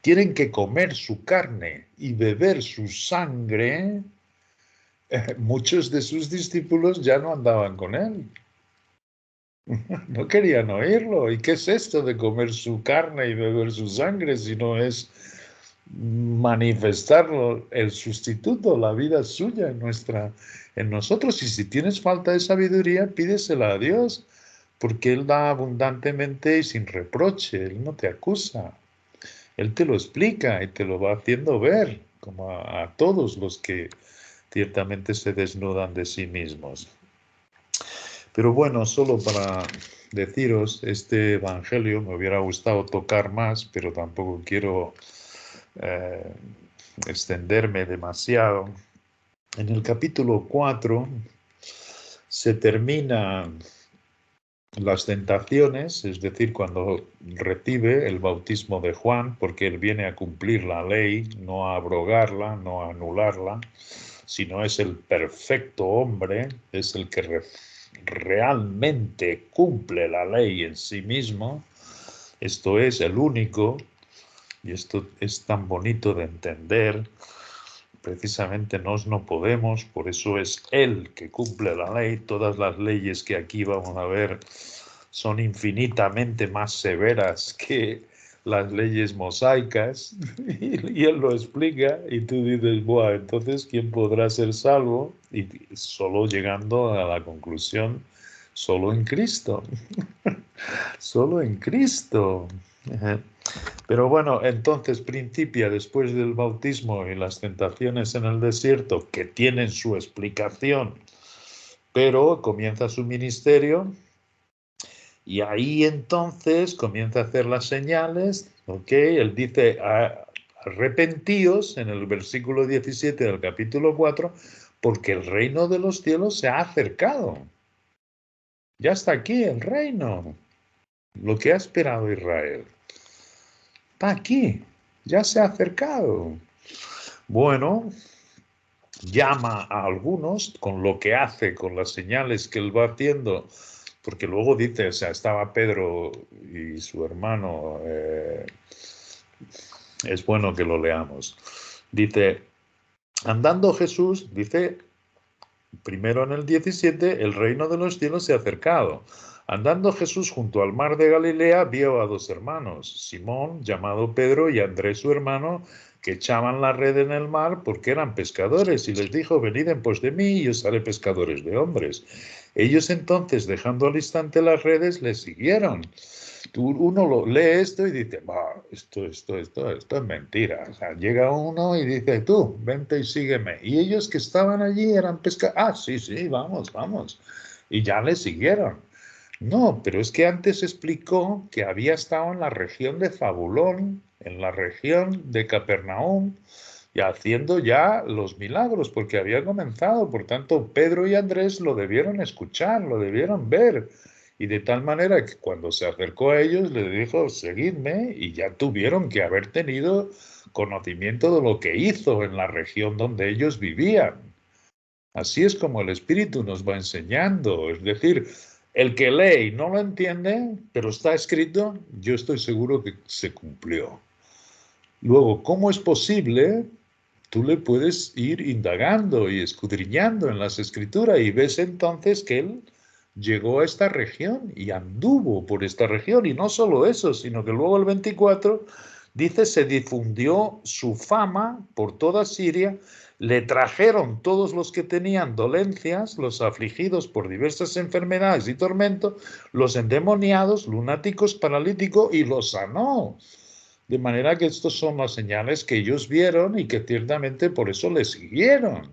tienen que comer su carne y beber su sangre, muchos de sus discípulos ya no andaban con Él. No querían oírlo. ¿Y qué es esto de comer su carne y beber su sangre si no es manifestarlo, el sustituto, la vida suya en nosotros? Y si tienes falta de sabiduría, pídesela a Dios, porque Él da abundantemente y sin reproche. Él no te acusa. Él te lo explica y te lo va haciendo ver, como a todos los que ciertamente se desnudan de sí mismos. Pero bueno, solo para deciros, este evangelio me hubiera gustado tocar más, pero tampoco quiero extenderme demasiado. En el capítulo 4 se terminan las tentaciones, es decir, cuando recibe el bautismo de Juan, porque él viene a cumplir la ley, no a abrogarla, no a anularla, sino es el perfecto hombre, es el que realmente cumple la ley en sí mismo. Esto es el único, y esto es tan bonito de entender. Precisamente no podemos, por eso es Él que cumple la ley. Todas las leyes que aquí vamos a ver son infinitamente más severas que las leyes mosaicas, y Él lo explica, y tú dices, buah, entonces, ¿quién podrá ser salvo? Y solo llegando a la conclusión, solo en Cristo, solo en Cristo. Pero bueno, entonces principia después del bautismo y las tentaciones en el desierto, que tienen su explicación, pero comienza su ministerio y ahí entonces comienza a hacer las señales, ¿ok? Él dice, arrepentíos en el versículo 17 del capítulo 4, porque el reino de los cielos se ha acercado. Ya está aquí el reino, lo que ha esperado Israel. Está aquí, ya se ha acercado. Bueno, llama a algunos con lo que hace, con las señales que él va haciendo, porque luego dice, o sea, estaba Pedro y su hermano, es bueno que lo leamos. Dice, andando Jesús, dice, primero en el 17, el reino de los cielos se ha acercado. Andando Jesús junto al mar de Galilea, vio a dos hermanos, Simón, llamado Pedro, y Andrés, su hermano, que echaban la red en el mar porque eran pescadores, y les dijo, venid en pos de mí, y os haré pescadores de hombres. Ellos entonces, dejando al instante las redes, les siguieron. Uno lo lee esto y dice, esto es mentira. O sea, llega uno y dice, tú, vente y sígueme. Y ellos que estaban allí eran pescadores. Sí, vamos. Y ya le siguieron. No, pero es que antes explicó que había estado en la región de Zabulón, en la región de Capernaum, y haciendo ya los milagros, porque había comenzado. Por tanto, Pedro y Andrés lo debieron escuchar, lo debieron ver. Y de tal manera que cuando se acercó a ellos, les dijo, seguidme, y ya tuvieron que haber tenido conocimiento de lo que hizo en la región donde ellos vivían. Así es como el Espíritu nos va enseñando. Es decir, el que lee y no lo entiende, pero está escrito, yo estoy seguro que se cumplió. Luego, ¿cómo es posible? Tú le puedes ir indagando y escudriñando en las escrituras y ves entonces que él llegó a esta región y anduvo por esta región. Y no solo eso, sino que luego el 24 dice, se difundió su fama por toda Siria, le trajeron todos los que tenían dolencias, los afligidos por diversas enfermedades y tormentos, los endemoniados, lunáticos, paralíticos, y los sanó. De manera que estos son las señales que ellos vieron y que ciertamente por eso le siguieron.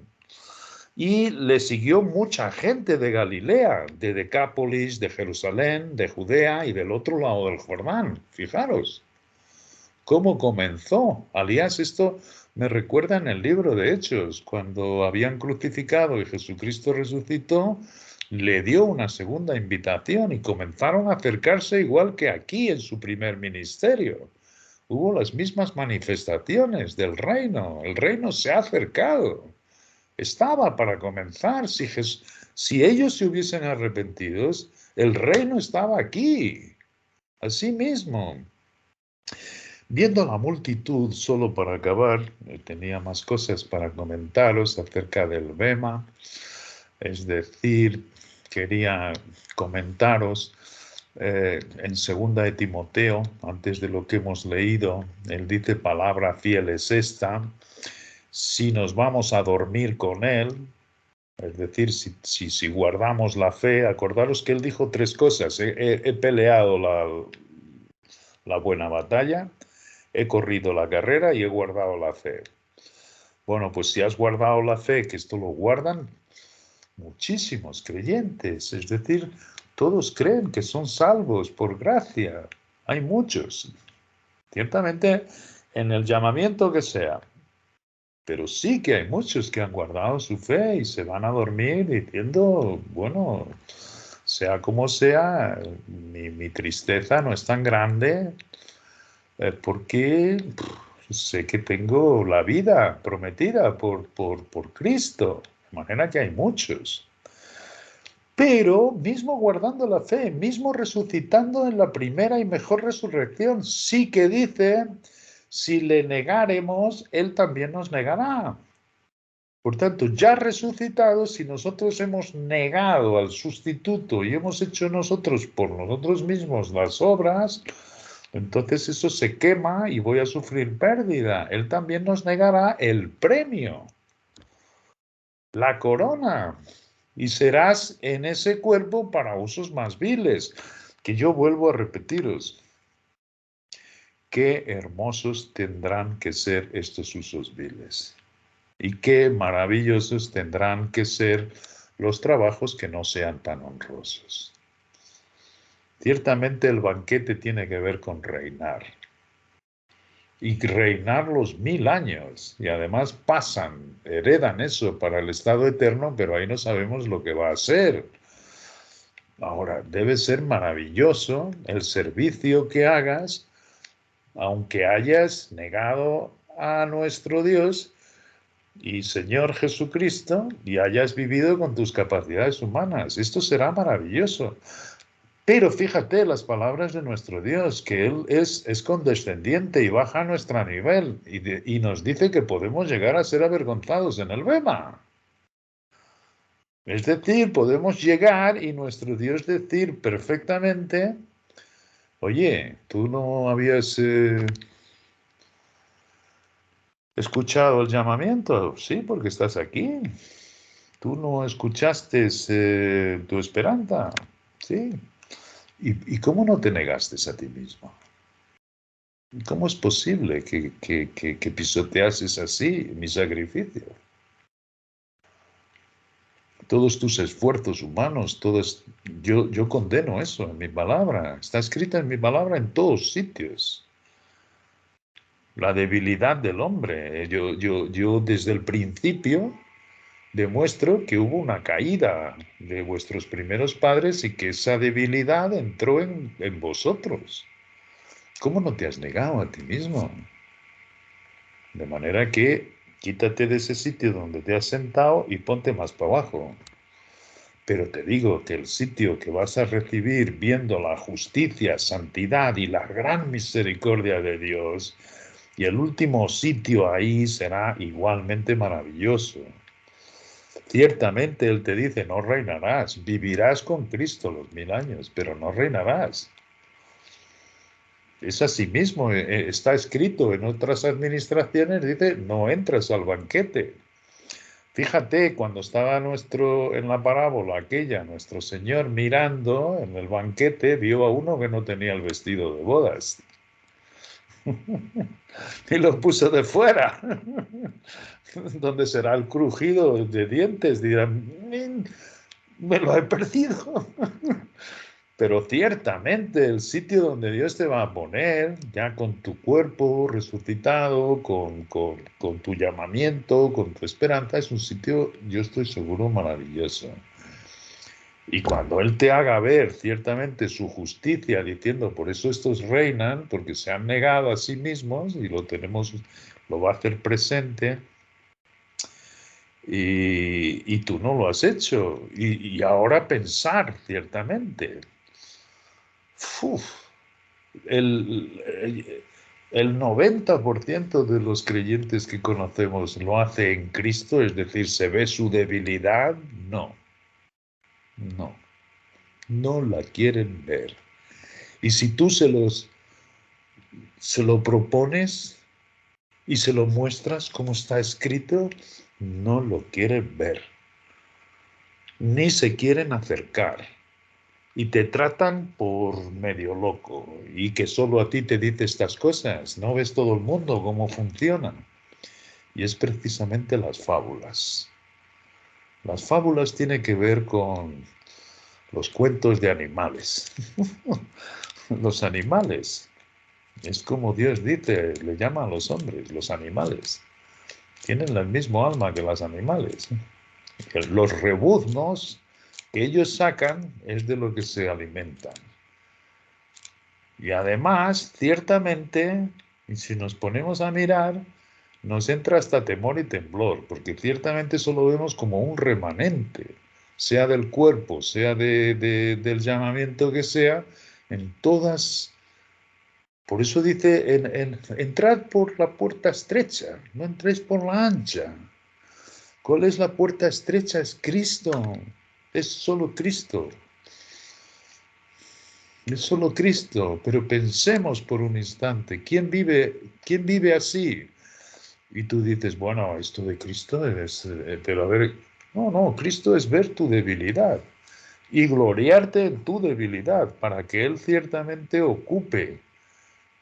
Y le siguió mucha gente de Galilea, de Decápolis, de Jerusalén, de Judea y del otro lado del Jordán. Fijaros cómo comenzó. Aliás, esto me recuerda en el libro de Hechos, cuando habían crucificado y Jesucristo resucitó, le dio una segunda invitación y comenzaron a acercarse igual que aquí en su primer ministerio. Hubo las mismas manifestaciones del reino. El reino se ha acercado. Estaba para comenzar. Si ellos se hubiesen arrepentido, el reino estaba aquí. Así mismo. Viendo la multitud, solo para acabar, tenía más cosas para comentaros acerca del bema. Es decir, quería comentaros en segunda de Timoteo, antes de lo que hemos leído, él dice, palabra fiel es esta, si nos vamos a dormir con él, es decir, si guardamos la fe, acordaros que él dijo tres cosas, he peleado la buena batalla, he corrido la carrera y he guardado la fe. Bueno, pues si has guardado la fe, que esto lo guardan muchísimos creyentes, es decir, todos creen que son salvos por gracia. Hay muchos, ciertamente en el llamamiento que sea, pero sí que hay muchos que han guardado su fe y se van a dormir diciendo, bueno, sea como sea, mi tristeza no es tan grande porque sé que tengo la vida prometida por Cristo. De manera que hay muchos. Pero mismo guardando la fe, mismo resucitando en la primera y mejor resurrección, sí que dice, si le negáremos, Él también nos negará. Por tanto, ya resucitado, si nosotros hemos negado al sustituto y hemos hecho nosotros por nosotros mismos las obras, entonces eso se quema y voy a sufrir pérdida. Él también nos negará el premio, la corona. Y serás en ese cuerpo para usos más viles, que yo vuelvo a repetiros, qué hermosos tendrán que ser estos usos viles. Y qué maravillosos tendrán que ser los trabajos que no sean tan honrosos. Ciertamente el banquete tiene que ver con reinar. Y reinar los 1000 años. Y además heredan eso para el estado eterno, pero ahí no sabemos lo que va a ser. Ahora, debe ser maravilloso el servicio que hagas, aunque hayas negado a nuestro Dios y Señor Jesucristo y hayas vivido con tus capacidades humanas. Esto será maravilloso. Pero fíjate las palabras de nuestro Dios, que Él es condescendiente y baja a nuestro nivel y nos dice que podemos llegar a ser avergonzados en el bema. Es decir, podemos llegar y nuestro Dios decir perfectamente, oye, tú no habías escuchado el llamamiento, sí, porque estás aquí. Tú no escuchaste tu esperanza, sí. ¿Y cómo no te negaste a ti mismo? ¿Cómo es posible que pisoteases así mi sacrificio? Todos tus esfuerzos humanos, yo condeno eso en mi palabra. Está escrita en mi palabra en todos sitios. La debilidad del hombre. Yo desde el principio demuestro que hubo una caída de vuestros primeros padres y que esa debilidad entró en vosotros. ¿Cómo no te has negado a ti mismo? De manera que quítate de ese sitio donde te has sentado y ponte más para abajo. Pero te digo que el sitio que vas a recibir viendo la justicia, santidad y la gran misericordia de Dios, y el último sitio ahí será igualmente maravilloso. Ciertamente Él te dice, no reinarás, vivirás con Cristo los 1000 años, pero no reinarás. Es así mismo, está escrito en otras administraciones, dice, no entras al banquete. Fíjate, cuando estaba en la parábola aquella, nuestro Señor mirando en el banquete, vio a uno que no tenía el vestido de bodas. Y lo puso de fuera. Donde será el crujido de dientes, dirán, me lo he perdido. Pero ciertamente el sitio donde Dios te va a poner, ya con tu cuerpo resucitado, con tu llamamiento, con tu esperanza, es un sitio, yo estoy seguro, maravilloso. Y cuando Él te haga ver ciertamente su justicia, diciendo, por eso estos reinan, porque se han negado a sí mismos, y lo va a hacer presente, y tú no lo has hecho. Y ahora pensar, ciertamente. Uf, el 90% de los creyentes que conocemos lo hace en Cristo, es decir, se ve su debilidad, no la quieren ver. Y si tú se lo propones y se lo muestras como está escrito, no lo quieren ver, ni se quieren acercar. Y te tratan por medio loco y que solo a ti te dice estas cosas. No ves todo el mundo cómo funcionan. Y es precisamente las fábulas. Las fábulas tienen que ver con los cuentos de animales. Los animales. Es como Dios dice, le llama a los hombres, los animales. Tienen el mismo alma que los animales. Los rebuznos que ellos sacan es de lo que se alimentan. Y además, ciertamente, y si nos ponemos a mirar, nos entra hasta temor y temblor, porque ciertamente solo vemos como un remanente, sea del cuerpo, sea del llamamiento que sea, en todas. Por eso dice, entrad por la puerta estrecha, no entréis por la ancha. ¿Cuál es la puerta estrecha? Es Cristo, es solo Cristo. Es solo Cristo, pero pensemos por un instante, ¿quién vive así? Y tú dices, bueno, esto de Cristo es, pero a ver, no, Cristo es ver tu debilidad y gloriarte en tu debilidad para que Él ciertamente ocupe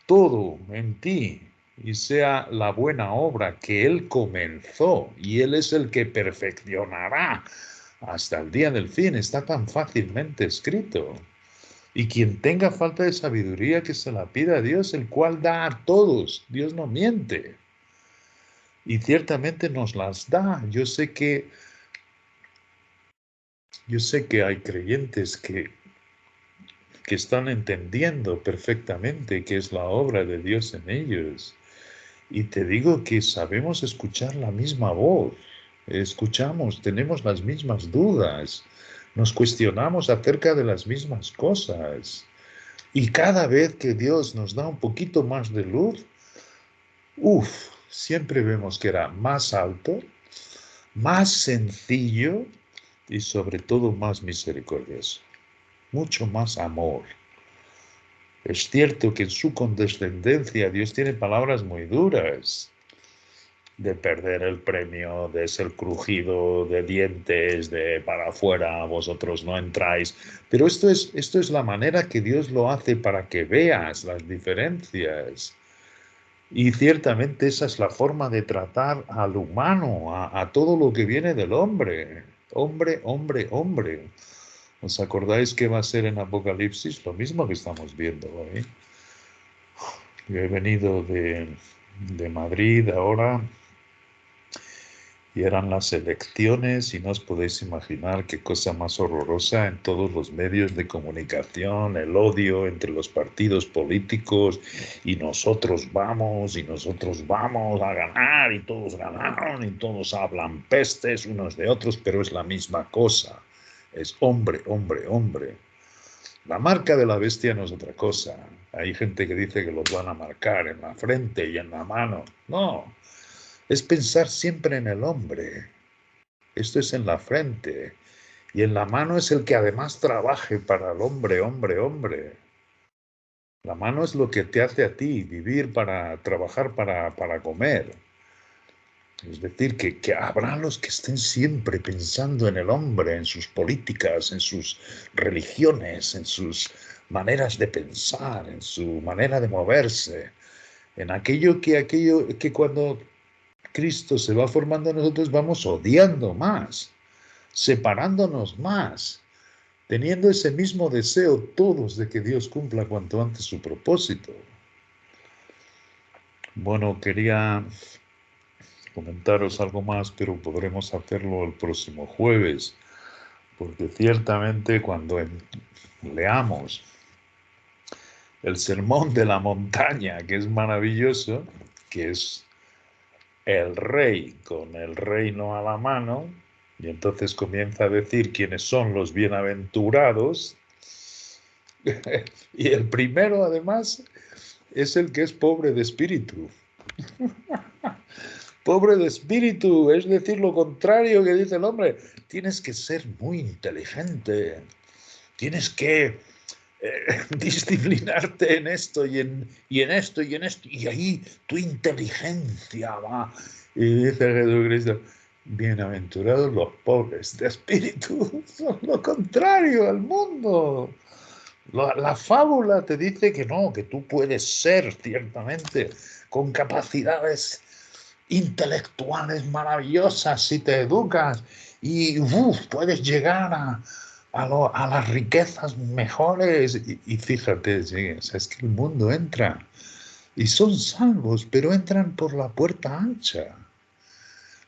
todo en ti y sea la buena obra que Él comenzó y Él es el que perfeccionará hasta el día del fin. Está tan fácilmente escrito. Y quien tenga falta de sabiduría, que se la pida a Dios, el cual da a todos. Dios no miente. Y ciertamente nos las da. Yo sé que hay creyentes que están entendiendo perfectamente qué es la obra de Dios en ellos. Y te digo que sabemos escuchar la misma voz. Escuchamos, tenemos las mismas dudas. Nos cuestionamos acerca de las mismas cosas. Y cada vez que Dios nos da un poquito más de luz, siempre vemos que era más alto, más sencillo y sobre todo más misericordioso. Mucho más amor. Es cierto que en su condescendencia Dios tiene palabras muy duras, de perder el premio, de ser crujido de dientes, de para afuera, vosotros no entráis. Pero esto es la manera que Dios lo hace para que veas las diferencias. Y ciertamente esa es la forma de tratar al humano, a todo lo que viene del hombre. Hombre, hombre, hombre. ¿Os acordáis que va a ser en Apocalipsis? Lo mismo que estamos viendo hoy. Yo he venido de Madrid ahora y eran las elecciones y no os podéis imaginar qué cosa más horrorosa en todos los medios de comunicación, el odio entre los partidos políticos y nosotros vamos a ganar y todos ganaron y todos hablan pestes unos de otros, pero es la misma cosa. Es hombre, hombre, hombre. La marca de la bestia no es otra cosa. Hay gente que dice que los van a marcar en la frente y en la mano. No, es pensar siempre en el hombre. Esto es en la frente. Y en la mano es el que además trabaje para el hombre, hombre, hombre. La mano es lo que te hace a ti vivir para trabajar para comer. Es decir, que habrá los que estén siempre pensando en el hombre, en sus políticas, en sus religiones, en sus maneras de pensar, en su manera de moverse, en aquello que cuando Cristo se va formando en nosotros vamos odiando más, separándonos más, teniendo ese mismo deseo todos de que Dios cumpla cuanto antes su propósito. Bueno, quería comentaros algo más, pero podremos hacerlo el próximo jueves, porque ciertamente cuando leamos el sermón de la montaña, que es maravilloso, que es el rey con el reino a la mano, y entonces comienza a decir quiénes son los bienaventurados, y el primero además es el que es pobre de espíritu. Pobre de espíritu, es decir, lo contrario que dice el hombre. Tienes que ser muy inteligente, tienes que disciplinarte en esto y en esto y en esto, y ahí tu inteligencia va. Y dice Jesucristo, bienaventurados los pobres de espíritu, son lo contrario al mundo. La fábula te dice que no, que tú puedes ser ciertamente con capacidades intelectuales maravillosas si te educas y puedes llegar a las riquezas mejores. Y fíjate, sí, o sea, es que el mundo entra y son salvos, pero entran por la puerta ancha.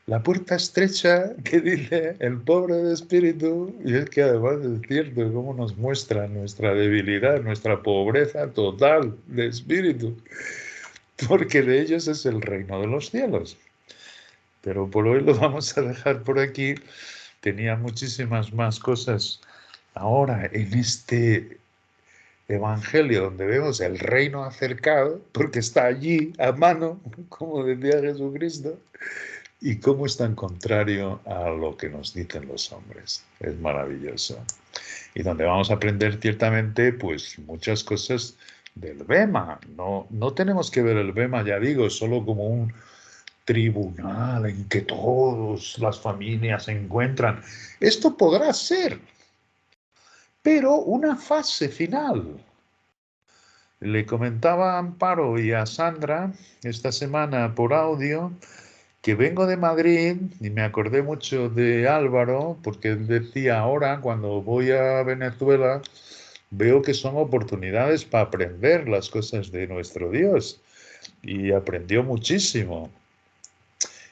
La puerta estrecha que dice el pobre de espíritu, y es que además es cierto cómo nos muestra nuestra debilidad, nuestra pobreza total de espíritu, porque de ellos es el reino de los cielos. Pero por hoy lo vamos a dejar por aquí. Tenía muchísimas más cosas ahora en este evangelio donde vemos el reino acercado, porque está allí a mano, como decía Jesucristo, y cómo es tan contrario a lo que nos dicen los hombres. Es maravilloso. Y donde vamos a aprender ciertamente pues muchas cosas del Bema. No tenemos que ver el Bema, ya digo, solo como un tribunal en que todas las familias se encuentran. Esto podrá ser, pero una fase final. Le comentaba a Amparo y a Sandra esta semana por audio que vengo de Madrid y me acordé mucho de Álvaro porque él decía ahora cuando voy a Venezuela veo que son oportunidades para aprender las cosas de nuestro Dios y aprendió muchísimo.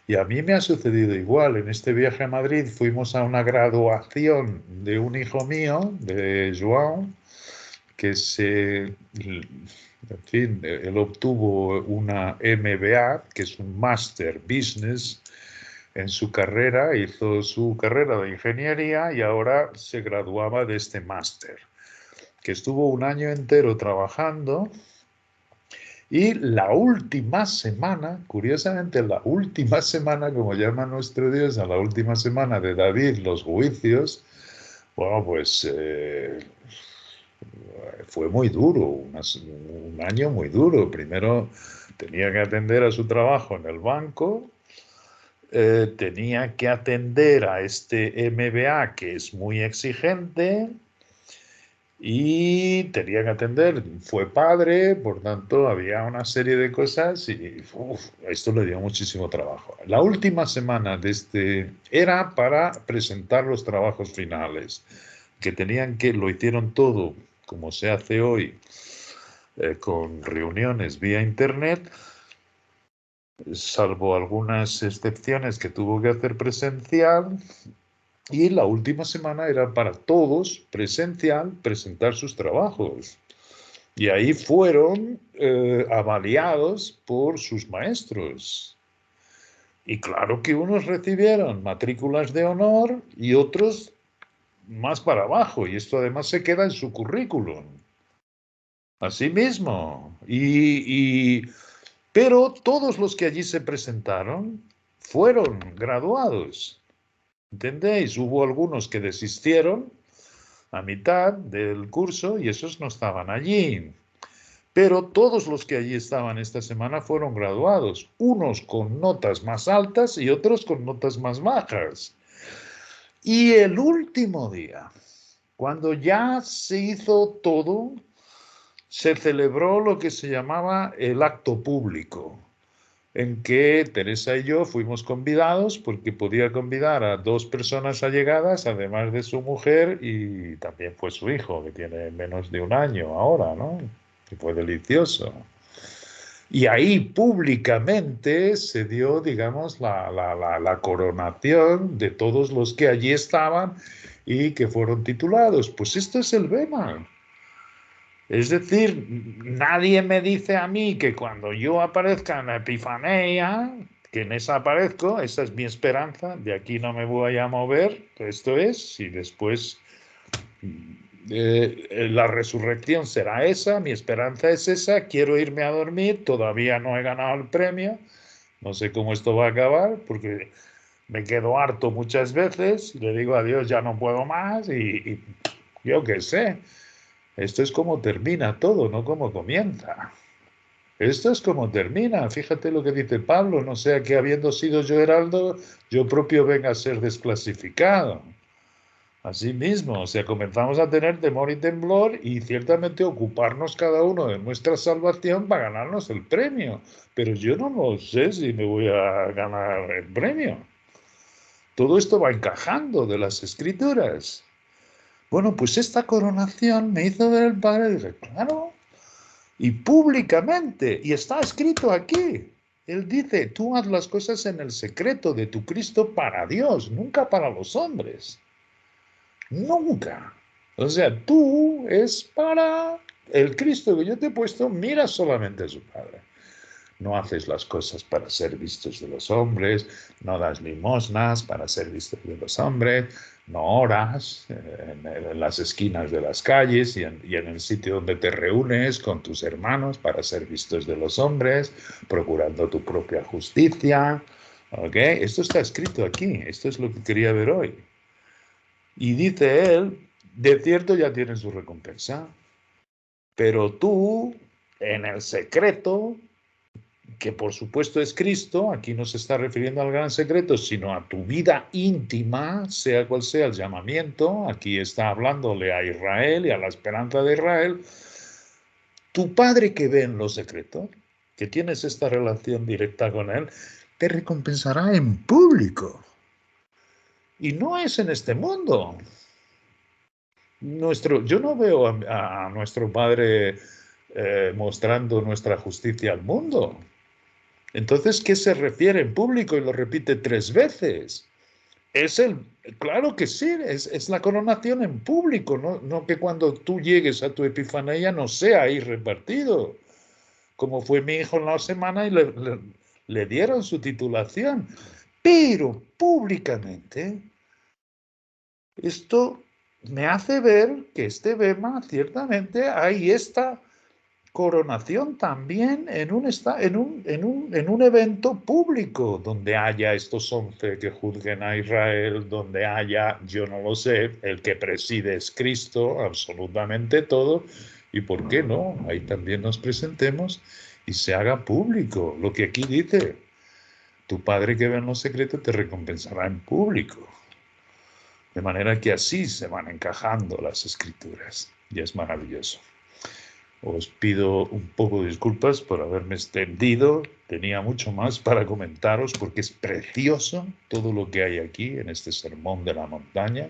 Y a mí me ha sucedido igual. En este viaje a Madrid fuimos a una graduación de un hijo mío, de Joao, que en fin, él obtuvo una MBA, que es un Master Business, en su carrera, hizo su carrera de ingeniería y ahora se graduaba de este máster, que estuvo un año entero trabajando y la última semana, curiosamente la última semana, como llama nuestro Dios, a la última semana de David, los juicios, bueno, pues fue muy duro, un año muy duro. Primero tenía que atender a su trabajo en el banco, tenía que atender a este MBA que es muy exigente y tenía que atender, fue padre, por tanto había una serie de cosas y esto le dio muchísimo trabajo. La última semana de este era para presentar los trabajos finales, que tenían que, lo hicieron todo como se hace hoy, con reuniones vía internet, salvo algunas excepciones que tuvo que hacer presencial, y la última semana era para todos presencial presentar sus trabajos. Y ahí fueron avaliados por sus maestros. Y claro que unos recibieron matrículas de honor y otros más para abajo. Y esto además se queda en su currículum. Así mismo. Pero todos los que allí se presentaron fueron graduados. ¿Entendéis? Hubo algunos que desistieron a mitad del curso y esos no estaban allí. Pero todos los que allí estaban esta semana fueron graduados, unos con notas más altas y otros con notas más bajas. Y el último día, cuando ya se hizo todo, se celebró lo que se llamaba el acto público, en que Teresa y yo fuimos convidados porque podía convidar a 2 personas allegadas, además de su mujer, y también fue su hijo, que tiene menos de un año ahora, ¿no? Y fue delicioso. Y ahí públicamente se dio, digamos, la coronación de todos los que allí estaban y que fueron titulados. Pues esto es el Bema. Es decir, nadie me dice a mí que cuando yo aparezca en la Epifanía, que en esa aparezco, esa es mi esperanza, de aquí no me voy a mover, esto es, si después la resurrección será esa, mi esperanza es esa, quiero irme a dormir, todavía no he ganado el premio, no sé cómo esto va a acabar, porque me quedo harto muchas veces, le digo a Dios ya no puedo más y yo qué sé. Esto es como termina todo, no como comienza. Esto es como termina. Fíjate lo que dice Pablo, no sea que habiendo sido yo heraldo, yo propio venga a ser desclasificado. Así mismo, o sea, comenzamos a tener temor y temblor y ciertamente ocuparnos cada uno de nuestra salvación para ganarnos el premio. Pero yo no lo sé si me voy a ganar el premio. Todo esto va encajando de las escrituras. Bueno, pues esta coronación me hizo ver el Padre y dije, claro, y públicamente, y está escrito aquí. Él dice, tú haz las cosas en el secreto de tu Cristo para Dios, nunca para los hombres. Nunca. O sea, tú es para el Cristo que yo te he puesto, mira solamente a su Padre. No haces las cosas para ser vistos de los hombres, no das limosnas para ser vistos de los hombres, no oras en las esquinas de las calles y en el sitio donde te reúnes con tus hermanos para ser vistos de los hombres, procurando tu propia justicia. ¿Ok? Esto está escrito aquí, esto es lo que quería ver hoy. Y dice él, de cierto ya tienen su recompensa, pero tú, en el secreto, que por supuesto es Cristo, aquí no se está refiriendo al gran secreto, sino a tu vida íntima, sea cual sea el llamamiento, aquí está hablándole a Israel y a la esperanza de Israel, tu Padre que ve en lo secreto, que tienes esta relación directa con Él, te recompensará en público. Y no es en este mundo. Yo no veo a nuestro Padre mostrando nuestra justicia al mundo. Entonces, ¿qué se refiere en público? Y lo repite 3 veces. Claro que sí, es la coronación en público, no que cuando tú llegues a tu epifanía no sea ahí repartido, como fue mi hijo en la semana y le dieron su titulación, pero públicamente. Esto me hace ver que este Bema, ciertamente, hay esta coronación también en un evento público, donde haya estos 11 que juzguen a Israel, donde haya, yo no lo sé, el que preside es Cristo, absolutamente todo, y por qué no, ahí también nos presentemos y se haga público lo que aquí dice, tu Padre que ve en lo secreto te recompensará en público. De manera que así se van encajando las escrituras. Y es maravilloso. Os pido un poco de disculpas por haberme extendido. Tenía mucho más para comentaros porque es precioso todo lo que hay aquí en este sermón de la montaña,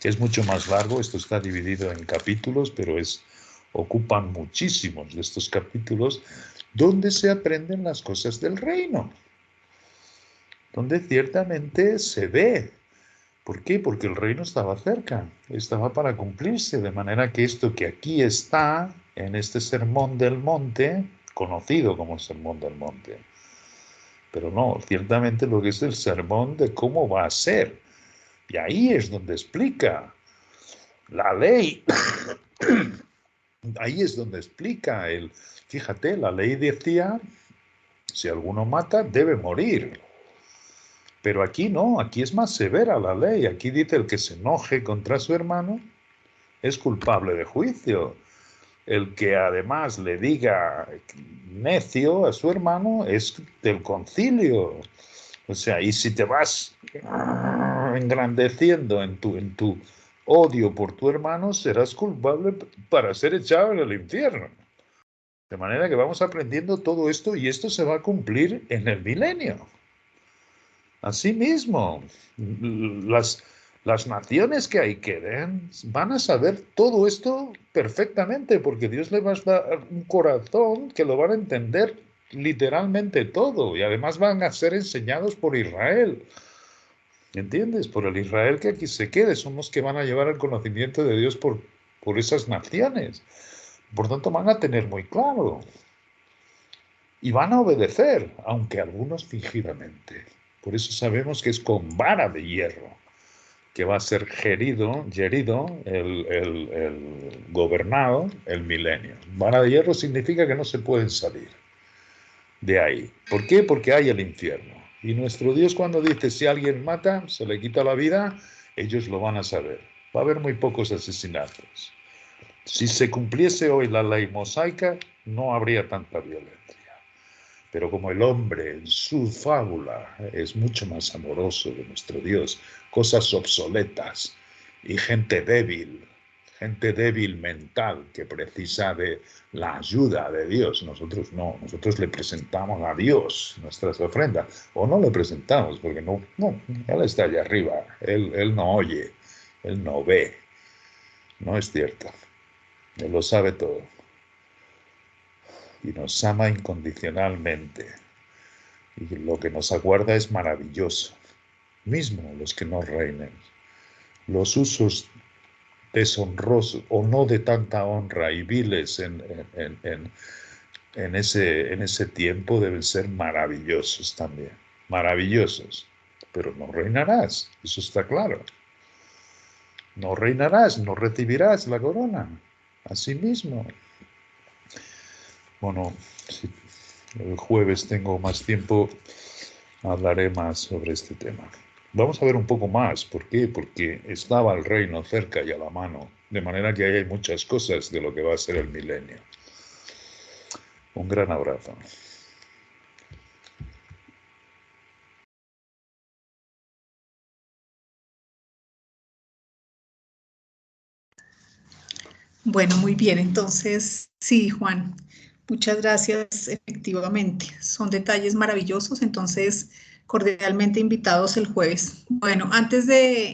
que es mucho más largo. Esto está dividido en capítulos, pero ocupan muchísimos de estos capítulos donde se aprenden las cosas del reino, donde ciertamente se ve. ¿Por qué? Porque el reino estaba cerca, estaba para cumplirse, de manera que esto que aquí está, en este sermón del monte, conocido como el sermón del monte, pero no, ciertamente lo que es el sermón de cómo va a ser. Y ahí es donde explica la ley, ahí es donde explica fíjate, la ley decía, si alguno mata, debe morir. Pero aquí no, aquí es más severa la ley. Aquí dice el que se enoje contra su hermano es culpable de juicio. El que además le diga necio a su hermano es del concilio. O sea, y si te vas engrandeciendo en tu odio por tu hermano, serás culpable para ser echado en el infierno. De manera que vamos aprendiendo todo esto y esto se va a cumplir en el milenio. Asimismo, las naciones que ahí queden van a saber todo esto perfectamente, porque Dios les va a dar un corazón que lo van a entender literalmente todo, y además van a ser enseñados por Israel. ¿Entiendes? Por el Israel que aquí se quede, son los que van a llevar el conocimiento de Dios por esas naciones. Por tanto, van a tener muy claro. Y van a obedecer, aunque algunos fingidamente. Por eso sabemos que es con vara de hierro que va a ser gerido, el gobernado, el milenio. Vara de hierro significa que no se pueden salir de ahí. ¿Por qué? Porque hay el infierno. Y nuestro Dios cuando dice, si alguien mata, se le quita la vida, ellos lo van a saber. Va a haber muy pocos asesinatos. Si se cumpliese hoy la ley mosaica, no habría tanta violencia. Pero como el hombre en su fábula es mucho más amoroso de nuestro Dios, cosas obsoletas y gente débil mental que precisa de la ayuda de Dios, nosotros no, nosotros le presentamos a Dios nuestras ofrendas, o no le presentamos, porque no, Él está allá arriba, él no oye, Él no ve, no es cierto, Él lo sabe todo y nos ama incondicionalmente. Y lo que nos aguarda es maravilloso. Mismo los que no reinen. Los usos deshonrosos o no de tanta honra y viles en ese tiempo deben ser maravillosos también. Maravillosos. Pero no reinarás, eso está claro. No reinarás, no recibirás la corona. Asimismo. Bueno, si el jueves tengo más tiempo, hablaré más sobre este tema. Vamos a ver un poco más. ¿Por qué? Porque estaba el reino cerca y a la mano. De manera que ahí hay muchas cosas de lo que va a ser el milenio. Un gran abrazo. Bueno, muy bien. Entonces, sí, Juan, muchas gracias. Efectivamente, son detalles maravillosos. Entonces, cordialmente invitados el jueves. Bueno, antes de